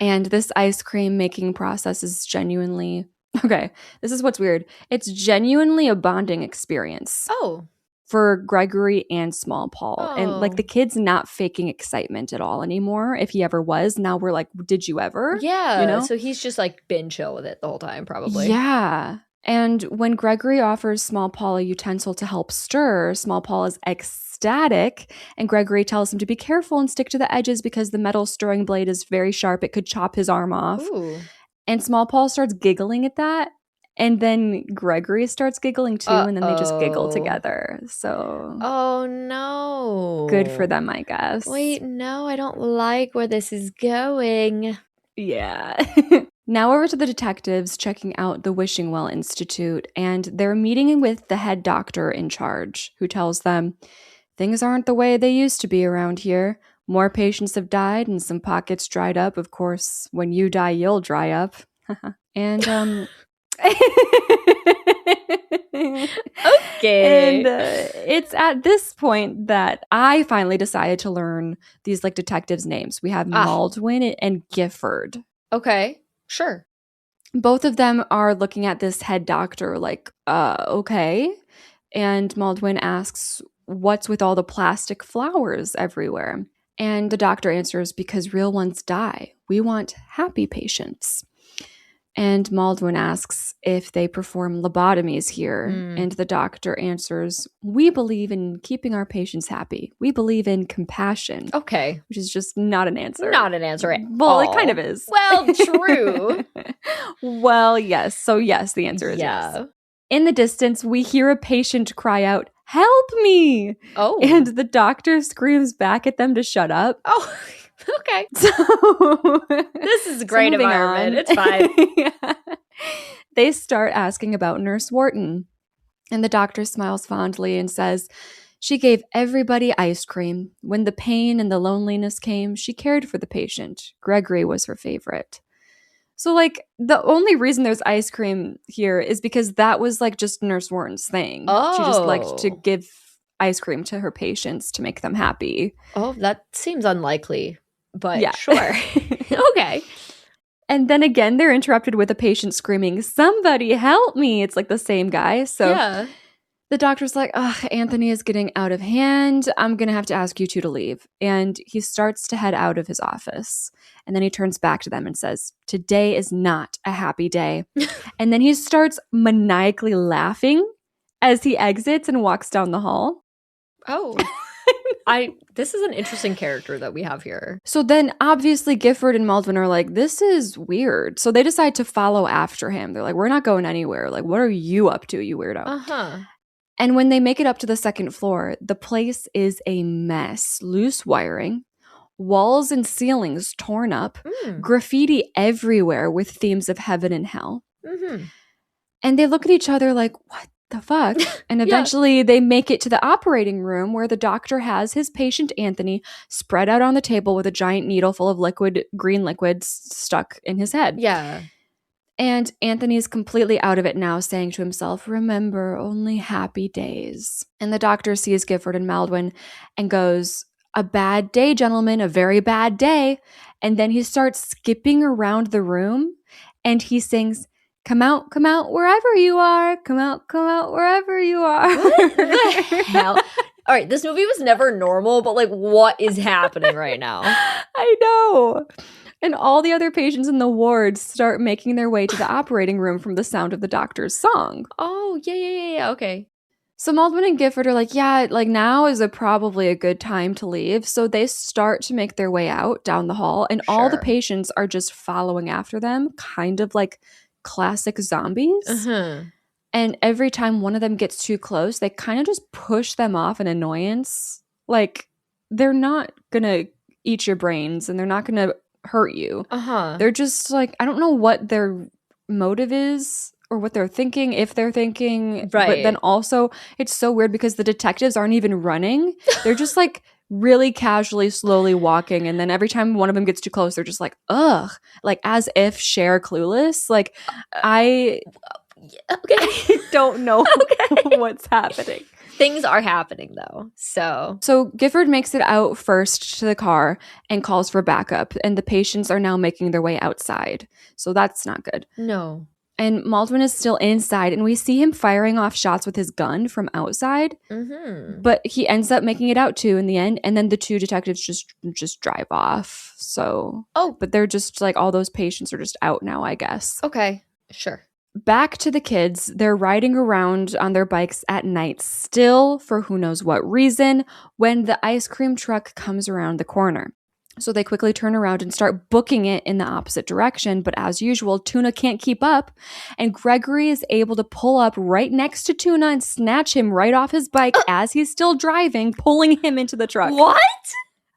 And this ice cream making process is genuinely, okay, this is what's weird. It's genuinely a bonding experience. Oh. For Gregory and Small Paul. And like, the kid's not faking excitement at all anymore. If he ever was, now we're like, did you ever? Yeah. You know? So he's just like been chill with it the whole time, probably. Yeah. And when Gregory offers Small Paul a utensil to help stir, Small Paul is ecstatic, and Gregory tells him to be careful and stick to the edges because the metal stirring blade is very sharp. It could chop his arm off. Ooh. And Small Paul starts giggling at that. And then Gregory starts giggling too, and then they just giggle together. So, oh no. Good for them, I guess. Wait, no, I don't like where this is going. Yeah. Now over to the detectives checking out the Wishing Well Institute, and they're meeting with the head doctor in charge, who tells them, Things aren't the way they used to be around here. More patients have died and some pockets dried up. Of course, when you die, you'll dry up. And Okay. And it's at this point that I finally decided to learn these like detectives' names. We have Maldwin and Gifford. Okay, sure. Both of them are looking at this head doctor like, okay. And Maldwin asks, what's with all the plastic flowers everywhere? And the doctor answers, because real ones die. We want happy patients. And Maldwin asks if they perform lobotomies here. And the doctor answers, we believe in keeping our patients happy. We believe in compassion. Okay. Which is just not an answer. Not an answer at well, all. It kind of is. Well, true. Well, yes. So yes, the answer is yes. In the distance, we hear a patient cry out, help me! Oh. And the doctor screams back at them to shut up. Oh, okay. So this is a great environment. It's fine. Yeah. They start asking about Nurse Wharton. And the doctor smiles fondly and says, she gave everybody ice cream. When the pain and the loneliness came, she cared for the patient. Gregory was her favorite. So, like, the only reason there's ice cream here is because that was, like, just Nurse Wharton's thing. Oh. She just liked to give ice cream to her patients to make them happy. Oh, that seems unlikely, but yeah. Sure. Okay. And then again, they're interrupted with a patient screaming, somebody help me. It's, like, the same guy. So yeah. The doctor's like, Anthony is getting out of hand. I'm going to have to ask you two to leave. And he starts to head out of his office. And then he turns back to them and says, today is not a happy day. And then he starts maniacally laughing as he exits and walks down the hall. Oh. This is an interesting character that we have here. So then obviously Gifford and Maldwin are like, this is weird. So they decide to follow after him. They're like, we're not going anywhere. Like, what are you up to, you weirdo? Uh-huh. And when they make it up to the second floor, the place is a mess. Loose wiring, walls and ceilings torn up, graffiti everywhere with themes of heaven and hell. Mm-hmm. And they look at each other like, what the fuck? And eventually they make it to the operating room where the doctor has his patient Anthony spread out on the table with a giant needle full of green liquid stuck in his head. Yeah. And Anthony's completely out of it now, saying to himself, remember, only happy days. And the doctor sees Gifford and Maldwin and goes, a bad day, gentlemen, a very bad day. And then he starts skipping around the room and he sings, come out, wherever you are. Come out, wherever you are. What the hell? All right, this movie was never normal, but like, what is happening right now? I know. And all the other patients in the ward start making their way to the operating room from the sound of the doctor's song. Oh, yeah, okay. So Maldwin and Gifford are like, yeah, like now is probably a good time to leave. So they start to make their way out down the hall, and all the patients are just following after them, kind of like classic zombies. Uh-huh. And every time one of them gets too close, they kind of just push them off in annoyance. Like, they're not going to eat your brains and they're not going to hurt you. They're just like, I don't know what their motive is or what they're thinking, if they're thinking. Right. But then also, it's so weird because the detectives aren't even running. They're just like really casually, slowly walking. And then every time one of them gets too close, they're just like, ugh. Like as if Cher clueless. Like I don't know what's happening. Things are happening, though. So Gifford makes it out first to the car and calls for backup. And the patients are now making their way outside. So that's not good. No. And Maldwin is still inside. And we see him firing off shots with his gun from outside. Mm-hmm. But he ends up making it out too in the end. And then the two detectives just drive off. So. Oh. But they're just like, all those patients are just out now, I guess. Okay. Sure. Back to the kids, they're riding around on their bikes at night still for who knows what reason when the ice cream truck comes around the corner. So they quickly turn around and start booking it in the opposite direction. But as usual, Tuna can't keep up. And Gregory is able to pull up right next to Tuna and snatch him right off his bike as he's still driving, pulling him into the truck. What?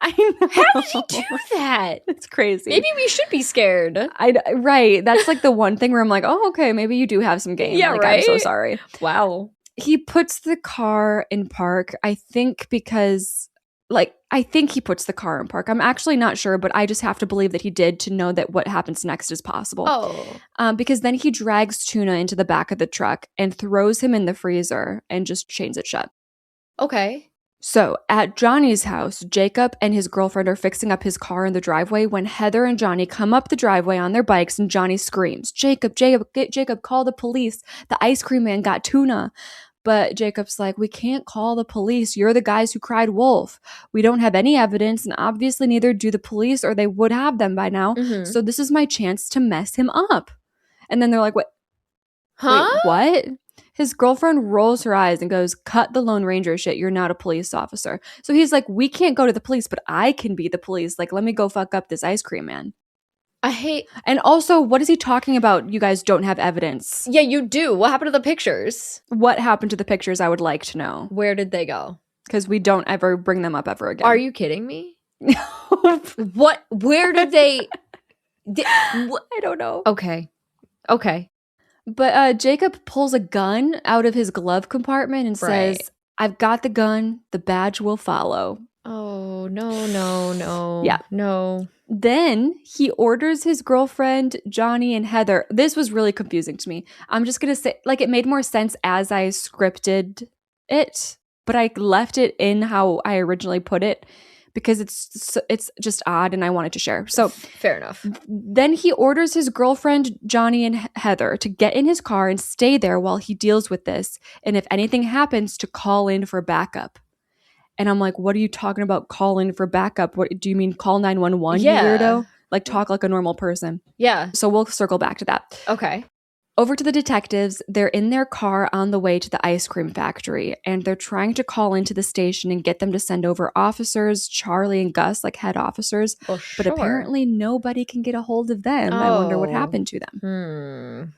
I know. How did he do that? It's crazy. Maybe we should be scared. Right. That's like the one thing where I'm like, oh, okay, maybe you do have some game. Yeah, like, right? I'm so sorry. Wow. He puts the car in park, I think because, like, I think he puts the car in park. I'm actually not sure, but I just have to believe that he did to know that what happens next is possible. Oh. Because then he drags Tuna into the back of the truck and throws him in the freezer and just chains it shut. Okay. So at Johnny's house, Jacob and his girlfriend are fixing up his car in the driveway when Heather and Johnny come up the driveway on their bikes and Johnny screams, Jacob, call the police. The ice cream man got Tuna. But Jacob's like, we can't call the police. You're the guys who cried wolf. We don't have any evidence, and obviously neither do the police, or they would have them by now. Mhm. So this is my chance to mess him up. And then they're like, what? Huh? Wait, what? His girlfriend rolls her eyes and goes, cut the Lone Ranger shit. You're not a police officer. So he's like, we can't go to the police, but I can be the police. Like, let me go fuck up this ice cream man. I hate. And also, what is he talking about? You guys don't have evidence. Yeah, you do. What happened to the pictures? What happened to the pictures? I would like to know. Where did they go? Because we don't ever bring them up ever again. Are you kidding me? What? Where did they? I don't know. Okay. But Jacob pulls a gun out of his glove compartment and says, I've got the gun. The badge will follow. Oh, no. Yeah. No. Then he orders his girlfriend, Johnny, and Heather. This was really confusing to me. I'm just going to say, like, it made more sense as I scripted it, but I left it in how I originally put it because it's just odd and I wanted to share. So fair enough. Then he orders his girlfriend, Johnny, and Heather to get in his car and stay there while he deals with this. And if anything happens, to call in for backup. And I'm like, what are you talking about? Call in for backup? What do you mean? Call 911, Yeah. you weirdo? Like, talk like a normal person. Yeah. So we'll circle back to that. Okay. Over to the detectives. They're in their car on the way to the ice cream factory, and they're trying to call into the station and get them to send over officers, Charlie and Gus, like head officers. Well, But apparently nobody can get a hold of them. I wonder what happened to them.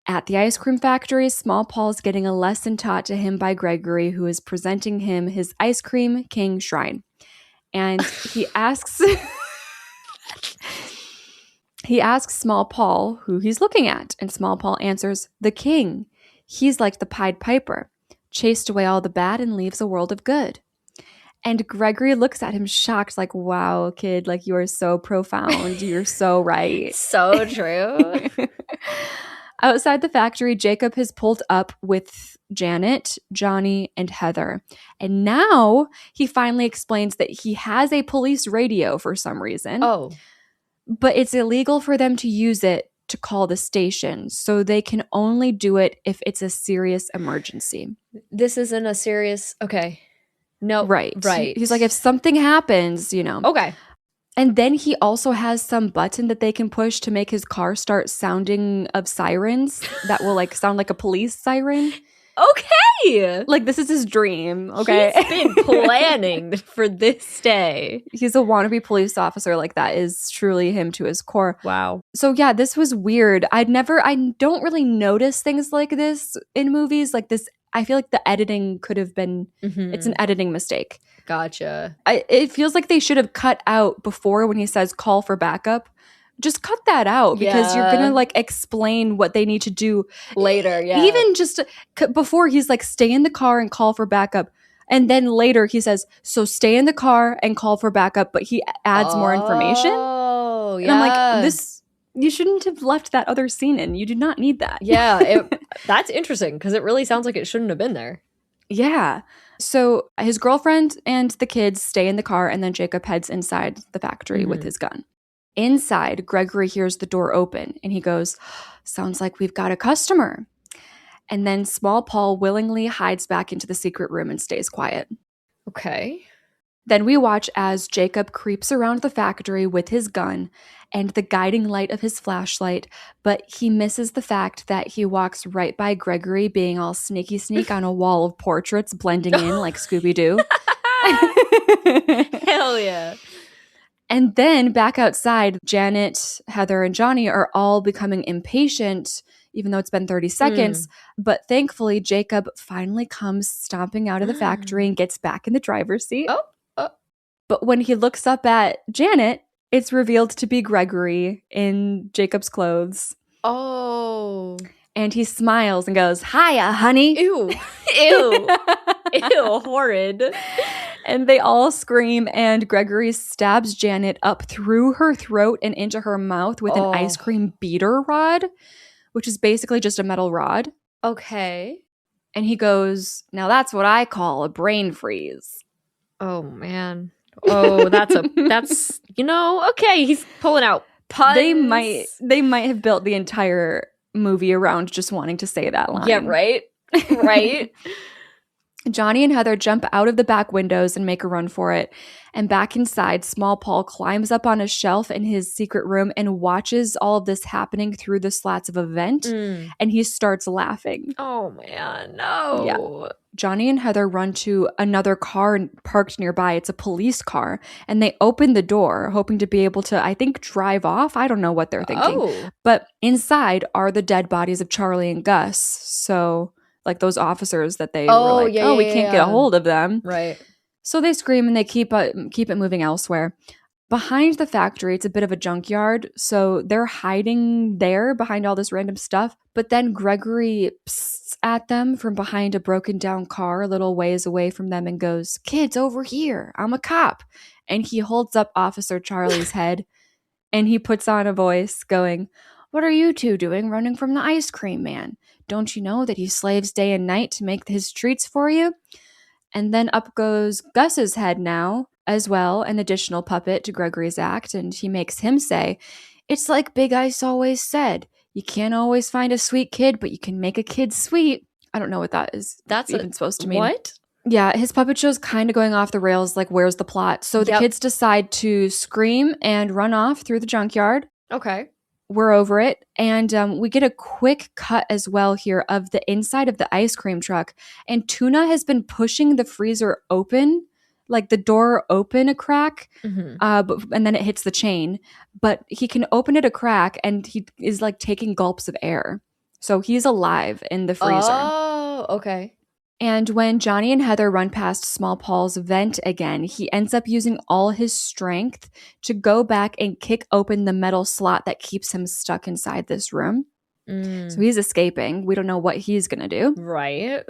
At the ice cream factory, Small Paul's getting a lesson taught to him by Gregory, who is presenting him his Ice Cream King shrine. And he asks Small Paul who he's looking at. And Small Paul answers, the king. He's like the Pied Piper, chased away all the bad and leaves a world of good. And Gregory looks at him shocked, like, wow, kid, like, you are so profound. You're so right. So true. Outside the factory, Jacob has pulled up with Janet, Johnny, and Heather. And now he finally explains that he has a police radio for some reason. Oh. But it's illegal for them to use it to call the station. So they can only do it if it's a serious emergency. This isn't a serious... Okay. No. Right. Right. He's like, if something happens, Okay. And then he also has some button that they can push to make his car start sounding of sirens that will like sound like a police siren. Okay. Like, this is his dream. Okay. He's been planning for this day. He's a wannabe police officer. Like, that is truly him to his core. Wow. So yeah, this was weird. I don't really notice things like this in movies. Like this, I feel like the editing could have been, it's an editing mistake. Gotcha. It feels like they should have cut out before when he says call for backup. Just cut that out because you're going to like explain what they need to do later. Yeah. Even just before he's like, stay in the car and call for backup. And then later he says, so stay in the car and call for backup. But he adds more information. Oh, yeah. And I'm like, you shouldn't have left that other scene in. You do not need that. Yeah. That's interesting because it really sounds like it shouldn't have been there. Yeah. So his girlfriend and the kids stay in the car, and then Jacob heads inside the factory with his gun. Inside, Gregory hears the door open, and he goes, sounds like we've got a customer. And then Small Paul willingly hides back into the secret room and stays quiet. Okay. Then we watch as Jacob creeps around the factory with his gun and the guiding light of his flashlight, but he misses the fact that he walks right by Gregory being all sneaky sneak on a wall of portraits blending in like Scooby-Doo. Hell yeah. And then back outside, Janet, Heather, and Johnny are all becoming impatient, even though it's been 30 seconds. But thankfully, Jacob finally comes stomping out of the factory and gets back in the driver's seat. But when he looks up at Janet, it's revealed to be Gregory in Jacob's clothes. Oh. And he smiles and goes, "Hiya, honey." Ew. Ew. Ew, horrid. And they all scream, and Gregory stabs Janet up through her throat and into her mouth with an ice cream beater rod, which is basically just a metal rod. Okay. And he goes, "Now that's what I call a brain freeze." Oh, man. Oh, that's okay, he's pulling out puns. They might have built the entire movie around just wanting to say that line. Yeah, right? Right? Johnny and Heather jump out of the back windows and make a run for it. And back inside, Small Paul climbs up on a shelf in his secret room and watches all of this happening through the slats of a vent. And he starts laughing. Oh, man. No. Yeah. Johnny and Heather run to another car parked nearby. It's a police car. And they open the door, hoping to be able to, I think, drive off. I don't know what they're thinking. Oh. But inside are the dead bodies of Charlie and Gus. So, like those officers that they were like, we can't get a hold of them. Right. So they scream and they keep it moving elsewhere. Behind the factory, it's a bit of a junkyard. So they're hiding there behind all this random stuff. But then Gregory pssts at them from behind a broken down car a little ways away from them and goes, "Kids, over here. I'm a cop." And he holds up Officer Charlie's head and he puts on a voice going, "What are you two doing running from the ice cream man? Don't you know that he slaves day and night to make his treats for you?" And then up goes Gus's head now as well, an additional puppet to Gregory's act, and he makes him say, "It's like Big Ice always said, you can't always find a sweet kid, but you can make a kid sweet." I don't know what that is. That's even supposed to mean. What? Yeah, his puppet show's kind of going off the rails, like where's the plot? So the kids decide to scream and run off through the junkyard. Okay. We're over it. And we get a quick cut as well here of the inside of the ice cream truck. And Tuna has been pushing the freezer open, like the door open a crack, and then it hits the chain. But he can open it a crack and he is like taking gulps of air. So he's alive in the freezer. Oh, okay. And when Johnny and Heather run past Small Paul's vent again, he ends up using all his strength to go back and kick open the metal slot that keeps him stuck inside this room. So he's escaping. We don't know what he's going to do. Right.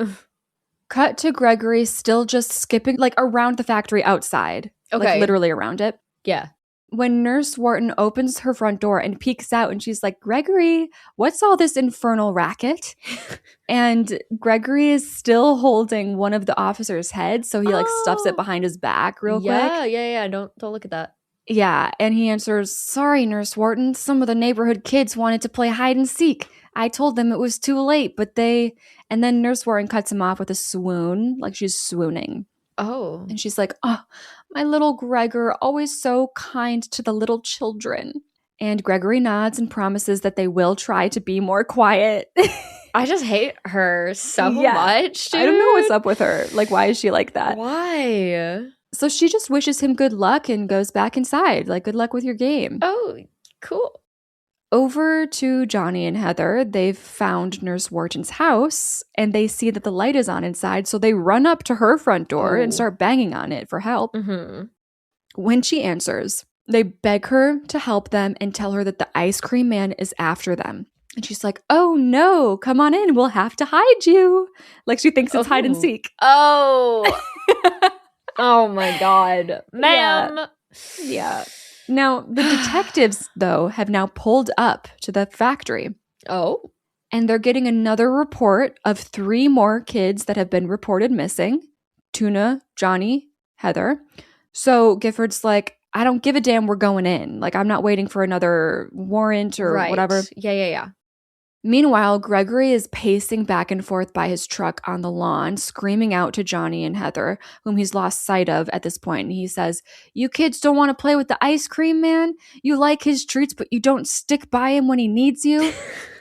Cut to Gregory still just skipping like around the factory outside. Okay. Like literally around it. Yeah. When Nurse Wharton opens her front door and peeks out and she's like, "Gregory, what's all this infernal racket?" And Gregory is still holding one of the officers' heads, so he like stuffs it behind his back real quick. Yeah. Don't look at that. Yeah, and he answers, "Sorry, Nurse Wharton, some of the neighborhood kids wanted to play hide and seek. I told them it was too late, but they..." And then Nurse Wharton cuts him off with a swoon, like she's swooning. Oh. And she's like, "Oh, my little Gregor, always so kind to the little children." And Gregory nods and promises that they will try to be more quiet. I just hate her so much, dude. I don't know what's up with her. Like, why is she like that? Why? So she just wishes him good luck and goes back inside. Like, good luck with your game. Oh, cool. Over to Johnny and Heather, they've found Nurse Wharton's house and they see that the light is on inside. So they run up to her front door and start banging on it for help. When she answers, they beg her to help them and tell her that the ice cream man is after them. And she's like, "Oh no, come on in. We'll have to hide you." Like she thinks it's hide and seek. Oh. Oh my God. Ma'am. Yeah. Now, the detectives, though, have now pulled up to the factory. Oh. And they're getting another report of 3 more kids that have been reported missing. Tuna, Johnny, Heather. So Gifford's like, "I don't give a damn, we're going in. Like, I'm not waiting for another warrant or whatever." Yeah. Meanwhile, Gregory is pacing back and forth by his truck on the lawn, screaming out to Johnny and Heather, whom he's lost sight of at this point. And he says, "You kids don't want to play with the ice cream man? You like his treats, but you don't stick by him when he needs you?"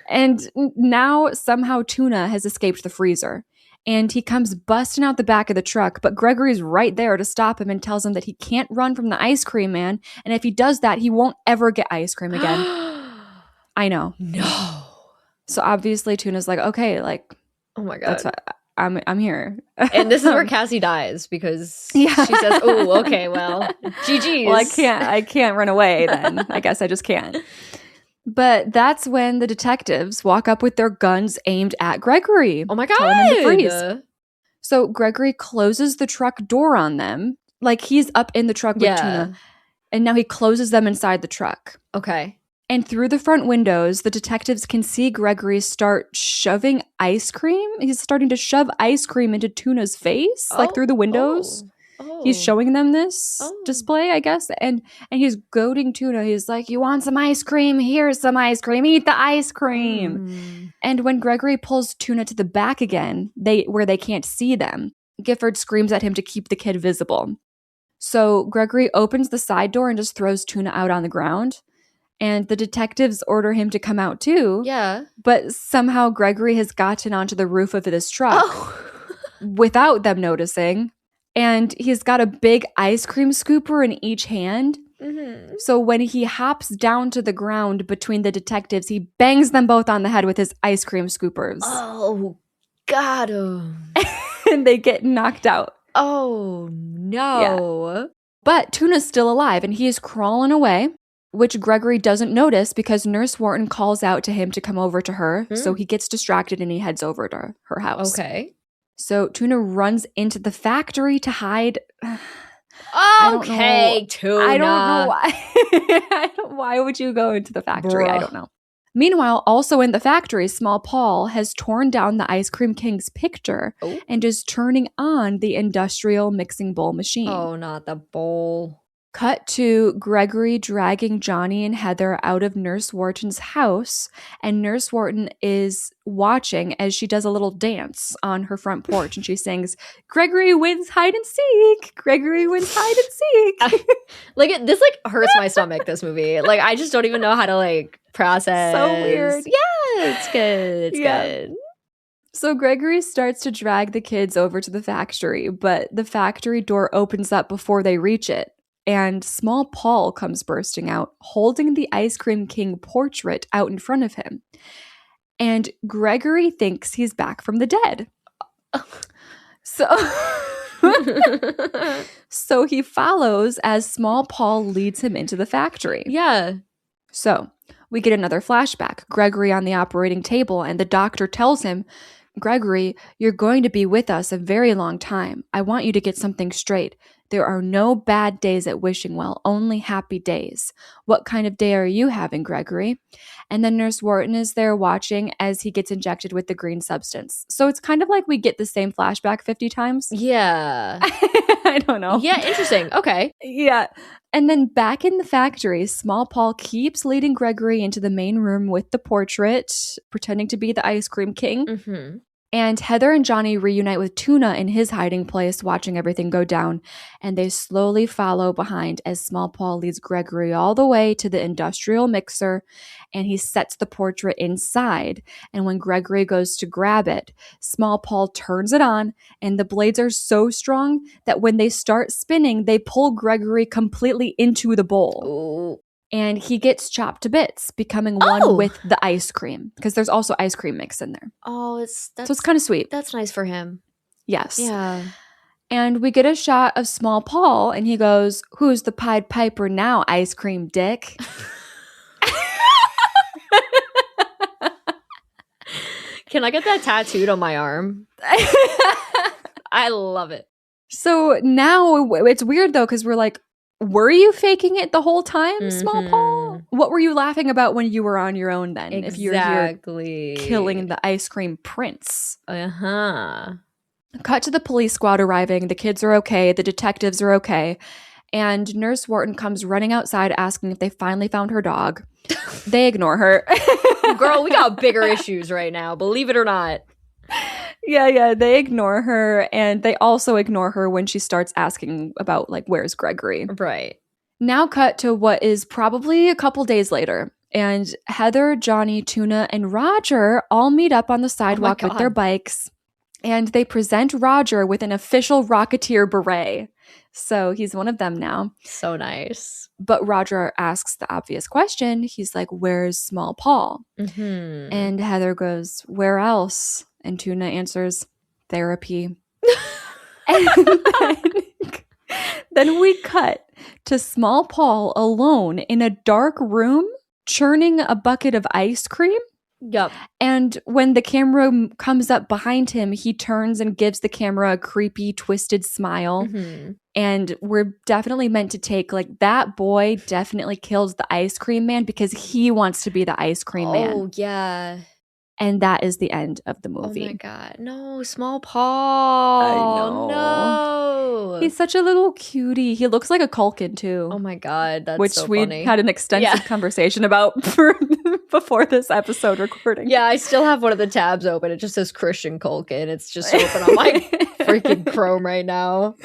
And now somehow Tuna has escaped the freezer. And he comes busting out the back of the truck, but Gregory's right there to stop him and tells him that he can't run from the ice cream man. And if he does that, he won't ever get ice cream again. I know. No. So obviously Tuna's like, "Okay, like, oh my God, that's what, I'm here." And this is where Cassie dies because she says, "Oh, okay, well, GG's." Well, I can't run away then. I guess I just can't. But that's when the detectives walk up with their guns aimed at Gregory. Oh my God. Telling him to freeze. So Gregory closes the truck door on them. Like he's up in the truck with Tuna. And now he closes them inside the truck. Okay. And through the front windows, the detectives can see Gregory start shoving ice cream. He's starting to shove ice cream into Tuna's face, like through the windows. He's showing them this display, I guess. And he's goading Tuna. He's like, you want some ice cream? Here's some ice cream. Eat the ice cream. And when Gregory pulls Tuna to the back again, where they can't see them, Gifford screams at him to keep the kid visible. So Gregory opens the side door and just throws Tuna out on the ground. And the detectives order him to come out too. Yeah. But somehow Gregory has gotten onto the roof of this truck without them noticing. And he's got a big ice cream scooper in each hand. Mm-hmm. So when he hops down to the ground between the detectives, he bangs them both on the head with his ice cream scoopers. Oh, got him. And they get knocked out. Oh, no. Yeah. But Tuna's still alive and he is crawling away, which Gregory doesn't notice because Nurse Wharton calls out to him to come over to her. So he gets distracted and he heads over to her house. Okay. So Tuna runs into the factory to hide. Okay, Tuna. I don't know why. Why would you go into the factory? I don't know. Meanwhile, also in the factory, Small Paul has torn down the Ice Cream King's picture and is turning on the industrial mixing bowl machine. Oh, not the bowl. Cut to Gregory dragging Johnny and Heather out of Nurse Wharton's house, and Nurse Wharton is watching as she does a little dance on her front porch, and she sings, "Gregory wins hide and seek! Gregory wins hide and seek!" This hurts my stomach, this movie. Like, I just don't even know how to, process. So weird. Yeah, it's good. It's good. So Gregory starts to drag the kids over to the factory, but the factory door opens up before they reach it. And Small Paul comes bursting out, holding the Ice Cream King portrait out in front of him. And Gregory thinks he's back from the dead. So he follows as Small Paul leads him into the factory. Yeah. So we get another flashback. Gregory on the operating table, and the doctor tells him, "Gregory, you're going to be with us a very long time. I want you to get something straight. There are no bad days at Wishingwell, only happy days. What kind of day are you having, Gregory?" And then Nurse Wharton is there watching as he gets injected with the green substance. So it's kind of like we get the same flashback 50 times. Yeah. I don't know. Yeah, interesting. Okay. Yeah. And then back in the factory, Small Paul keeps leading Gregory into the main room with the portrait, pretending to be the Ice Cream King. Mm-hmm. And Heather and Johnny reunite with Tuna in his hiding place, watching everything go down. And they slowly follow behind as Small Paul leads Gregory all the way to the industrial mixer, and he sets the portrait inside. And when Gregory goes to grab it, Small Paul turns it on, and the blades are so strong that when they start spinning, they pull Gregory completely into the bowl. Ooh. And he gets chopped to bits, becoming one with the ice cream. Because there's also ice cream mix in there. Oh, so it's kind of sweet. That's nice for him. Yes. Yeah. And we get a shot of Small Paul, and he goes, "Who's the Pied Piper now, Ice Cream Dick?" Can I get that tattooed on my arm? I love it. So now it's weird, though, because we're like, were you faking it the whole time, Small Paul? What were you laughing about when you were on your own then? Exactly. If you're here killing the ice cream prince. Uh-huh. Cut to the police squad arriving. The kids are okay. The detectives are okay. And Nurse Wharton comes running outside asking if they finally found her dog. They ignore her. Girl, we got bigger issues right now, believe it or not. Yeah, they ignore her, and they also ignore her when she starts asking about, where's Gregory? Right. Now cut to what is probably a couple days later, and Heather, Johnny, Tuna, and Roger all meet up on the sidewalk with their bikes, and they present Roger with an official Rocketeer beret. So he's one of them now. So nice. But Roger asks the obvious question. He's like, "Where's Small Paul?" Mm-hmm. And Heather goes, "Where else?" And Tuna answers, "Therapy." And then we cut to Small Paul alone in a dark room churning a bucket of ice cream. Yep. And when the camera comes up behind him, he turns and gives the camera a creepy, twisted smile. Mm-hmm. And we're definitely meant to take, like, that boy definitely killed the ice cream man because he wants to be the ice cream man. Oh, yeah. And that is the end of the movie. Oh, my God. No, small Paul. I know. No. He's such a little cutie. He looks like a Culkin, too. Oh, my God. That's which so we funny. had an extensive conversation about before this episode recording. Yeah, I still have one of the tabs open. It just says Christian Culkin. It's just open on my freaking Chrome right now.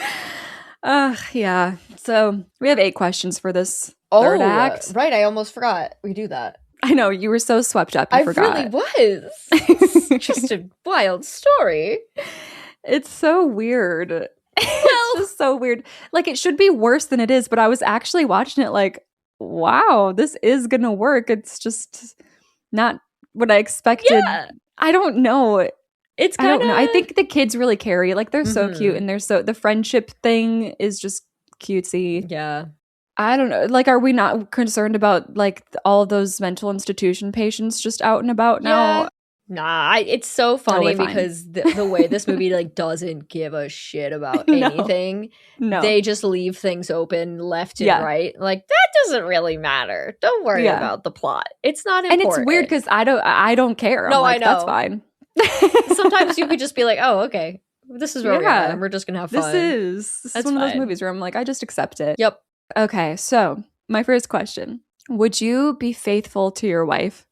Yeah. So we have 8 questions for this third act. Right. I almost forgot. We do that. I know. You were so swept up. You forgot. I really was. It's just a wild story. It's so weird. It's just so weird. Like, it should be worse than it is, but I was actually watching it like, wow, this is going to work. It's just not what I expected. Yeah. I don't know. It's kind of... I don't know. I think the kids really carry. Like, they're so cute, and the friendship thing is just cutesy. Yeah. I don't know. Like, are we not concerned about, like, all of those mental institution patients just out and about now? Nah, it's so funny because the way this movie, like, doesn't give a shit about anything. No. They just leave things open left and right. Like, that doesn't really matter. Don't worry about the plot. It's not important. And it's weird because I don't care. No, like, I know. That's fine. Sometimes you could just be like, oh, okay. This is where we're at, and we're just going to have fun. This is one of those movies where I'm like, I just accept it. Yep. Okay, so my first question. Would you be faithful to your wife?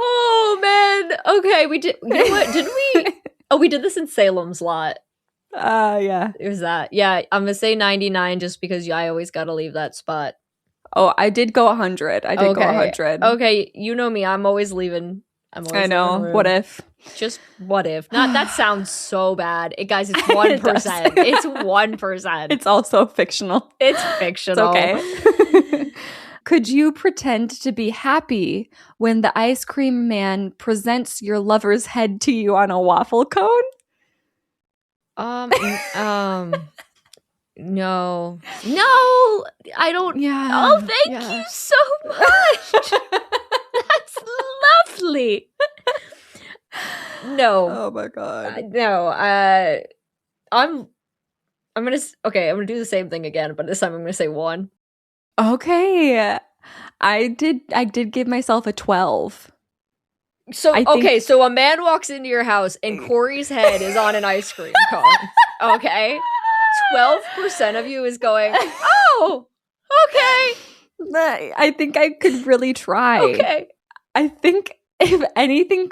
Oh, man. Okay, we did. You know what? Didn't we? Oh, we did this in Salem's Lot. Yeah. It was that. Yeah, I'm going to say 99 just because I always got to leave that spot. Oh, I did go 100. I did go 100. Okay, you know me. I'm always leaving. I know. What if? Just what if? Not that sounds so bad. Guys, it's 1%. It's 1%. It's also fictional. It's fictional. It's okay. Could you pretend to be happy when the ice cream man presents your lover's head to you on a waffle cone? No, I don't. Yeah. Oh, thank you so much. That's lovely. No. Oh my God. No. I'm gonna do the same thing again, but this time I'm gonna say 1. Okay. I did give myself a 12. So so a man walks into your house and Corey's head is on an ice cream cone. Okay. 12% of you is going, oh, okay. I think I could really try. Okay. I think if anything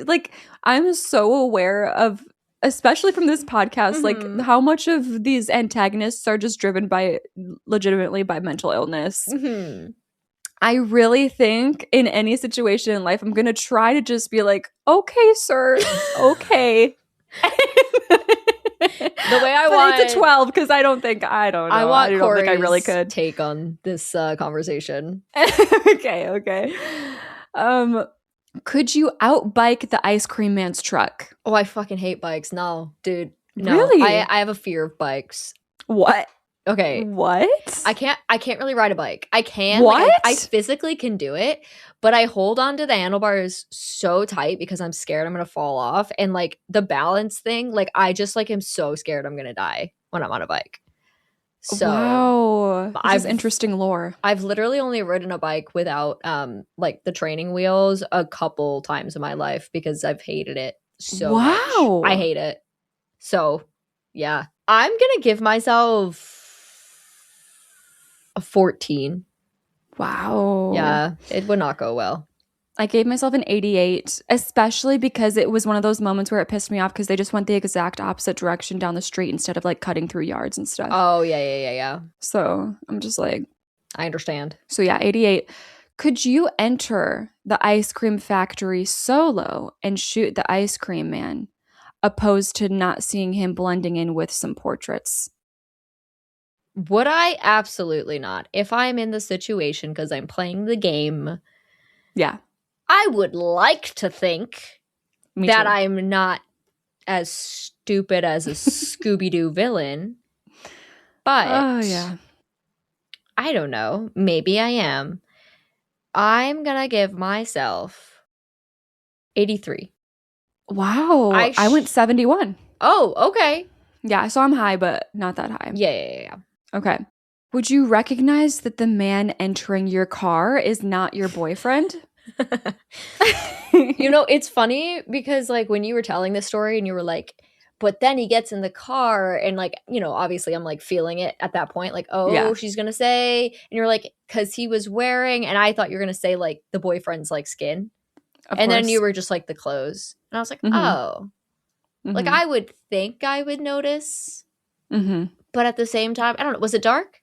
like, I'm so aware of, especially from this podcast, like, how much of these antagonists are just driven legitimately by mental illness. Mm-hmm. I really think in any situation in life, I'm going to try to just be like, okay, sir, okay. The way I want it's a 12 because I don't know. I don't think I really could take on this conversation. Okay. Could you outbike the ice cream man's truck? Oh, I fucking hate bikes. No, dude. No. Really? I have a fear of bikes. What? Okay. What? I can't really ride a bike. I can. What? Like, I physically can do it, but I hold on to the handlebars so tight because I'm scared I'm going to fall off. And, like, the balance thing, like, I just, like, am so scared I'm going to die when I'm on a bike. So, wow. This is interesting lore. I've literally only ridden a bike without, like, the training wheels a couple times in my life because I've hated it so much. I hate it. So, yeah. I'm going to give myself a 14. Wow. Yeah, it would not go well. I gave myself an 88, especially because it was one of those moments where it pissed me off because they just went the exact opposite direction down the street instead of, like, cutting through yards and stuff. Oh, yeah. So I'm just like... I understand. So yeah, 88. Could you enter the ice cream factory solo and shoot the ice cream man, opposed to not seeing him blending in with some portraits? Would I? Absolutely not. If I'm in the situation because I'm playing the game, yeah, I would like to think that I'm not as stupid as a Scooby-Doo villain. But oh yeah, I don't know. Maybe I am. I'm gonna give myself 83. wow. I went 71. Oh, okay. Yeah, so I'm high, but not that high. Yeah. Okay. Would you recognize that the man entering your car is not your boyfriend? You know, it's funny because like when you were telling this story and you were like, but then he gets in the car and like, you know, obviously I'm like feeling it at that point, like, oh, Yeah. she's gonna say, and you're like, because he was wearing, and I thought you were gonna say like the boyfriend's like skin. Of And course. then you were just like the clothes. And I was like, oh. Like I would think I would notice. But at the same time, I don't know. Was it dark?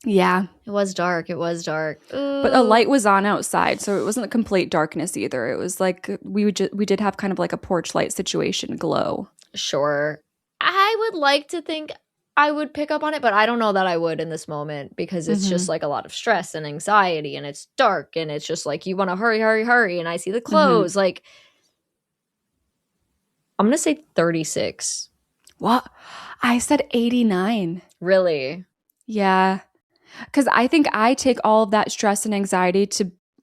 Yeah. It was dark. It was dark. Ooh. But a light was on outside, so it wasn't a complete darkness either. It was like we did have kind of like a porch light situation glow. Sure. I would like to think I would pick up on it, but I don't know that I would in this moment because it's just like a lot of stress and anxiety and it's dark and it's just like you want to hurry, hurry, hurry. And I see the clothes. Like, I'm going to say 36. What? I said 89. Really? Yeah. Because I think I take all of that stress and anxiety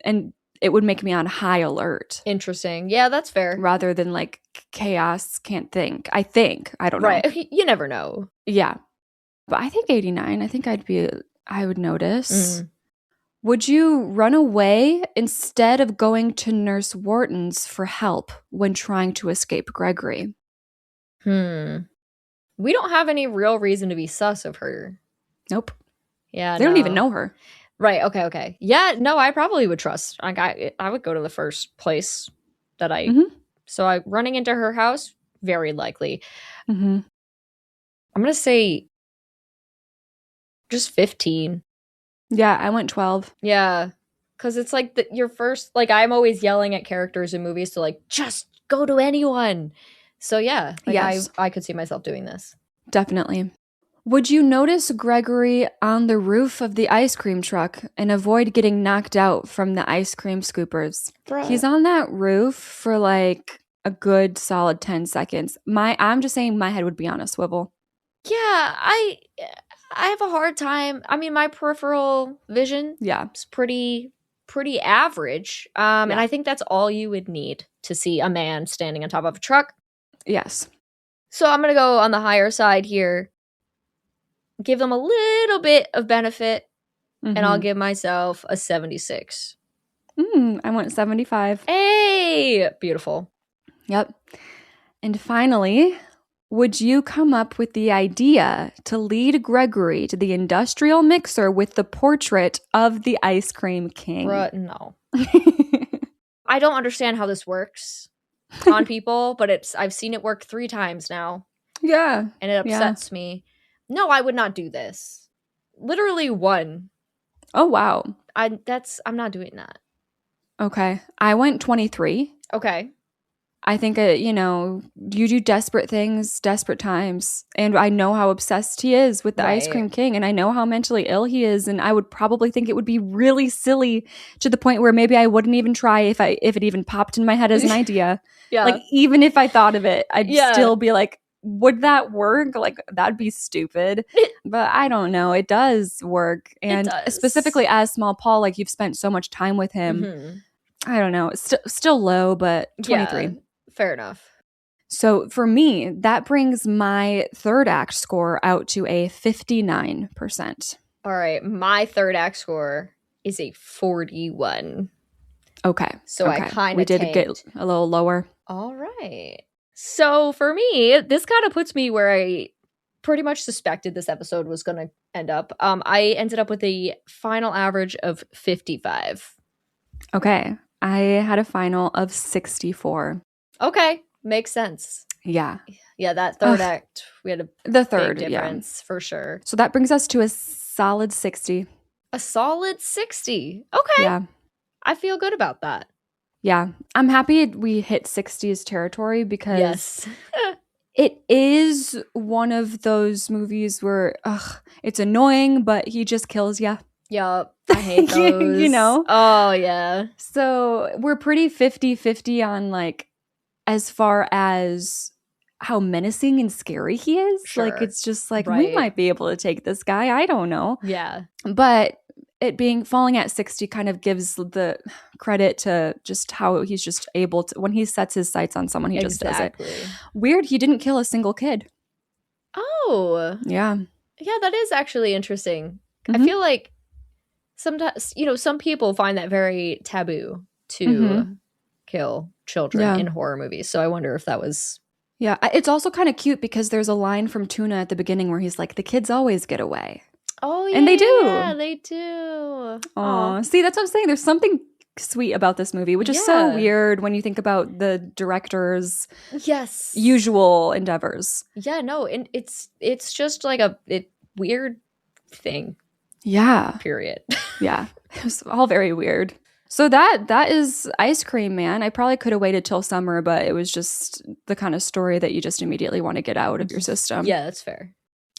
and it would make me on high alert. Interesting. Yeah, that's fair. Rather than like chaos, can't think. I don't know. Right. You never know. Yeah. But I think 89. I think I would notice. Would you run away instead of going to Nurse Wharton's for help when trying to escape Gregory? We don't have any real reason to be sus of her. Nope. Yeah, they don't even know her. Right. Okay. Yeah. No, I probably would trust. Like I would go to the first place that I. So I running into her house, very likely. I'm gonna say just 15. Yeah, I went 12. Yeah, because it's like your first. Like I'm always yelling at characters in movies to like just go to anyone. So yeah, like yes. I could see myself doing this. Definitely. Would you notice Gregory on the roof of the ice cream truck and avoid getting knocked out from the ice cream scoopers? Bruh. He's on that roof for like a good solid 10 seconds. I'm just saying my head would be on a swivel. Yeah, I have a hard time. I mean, my peripheral vision is pretty average. And I think that's all you would need to see a man standing on top of a truck. Yes. So I'm going to go on the higher side here. Give them a little bit of benefit, and I'll give myself a 76. I went 75. Hey! Beautiful. Yep. And finally, would you come up with the idea to lead Gregory to the industrial mixer with the portrait of the ice cream king? No. I don't understand how this works on people, but I've seen it work 3 times now. Yeah. And it upsets me. No, I would not do this. Literally 1. Oh, wow. I'm not doing that. Okay. I went 23. Okay. I think, you do desperate things, desperate times. And I know how obsessed he is with the ice cream king. And I know how mentally ill he is. And I would probably think it would be really silly to the point where maybe I wouldn't even try if it even popped in my head as an idea. Yeah. Like, even if I thought of it, I'd still be like, would that work? Like, that'd be stupid. But I don't know. It does work. And specifically as Small Paul, like, you've spent so much time with him. I don't know. It's still low, but 23. Yeah, fair enough. So for me, that brings my third act score out to a 59%. All right. My third act score is a 41. Okay. So I kind of We did get a little lower. All right. So for me, this kind of puts me where I pretty much suspected this episode was going to end up. I ended up with a final average of 55. Okay. I had a final of 64. Okay. Makes sense. Yeah. Yeah, that third act, we had the third big difference for sure. So that brings us to a solid 60. A solid 60. Okay. Yeah. I feel good about that. Yeah. I'm happy we hit 60s territory because it is one of those movies where it's annoying, but he just kills you. Yup. I hate those. Oh, yeah. So we're pretty 50-50 on like as far as how menacing and scary he is. Sure. Like, it's just like, we might be able to take this guy. I don't know. Yeah. But it being falling at 60 kind of gives the credit to just how he's just able to, when he sets his sights on someone, he just does it. Weird, he didn't kill a single kid. Oh. Yeah. Yeah, that is actually interesting. I feel like sometimes, some people find that very taboo to kill children in horror movies. So I wonder if that was... Yeah, it's also kind of cute because there's a line from Tuna at the beginning where he's like, the kids always get away. Oh, yeah. And they do. Yeah, they do. Aw. See, that's what I'm saying. There's something sweet about this movie, which is so weird when you think about the director's usual endeavors. Yeah, no, and it's just like a weird thing. Yeah. Period. Yeah. It was all very weird. So that is Ice Cream Man. I probably could have waited till summer, but it was just the kind of story that you just immediately want to get out of your system. Yeah, that's fair.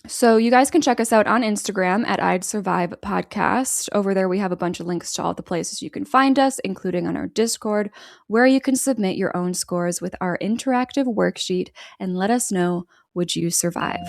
So you guys can check us out on Instagram at I'd Survive Podcast. Over there, we have a bunch of links to all the places you can find us, including on our Discord, where you can submit your own scores with our interactive worksheet and let us know, would you survive?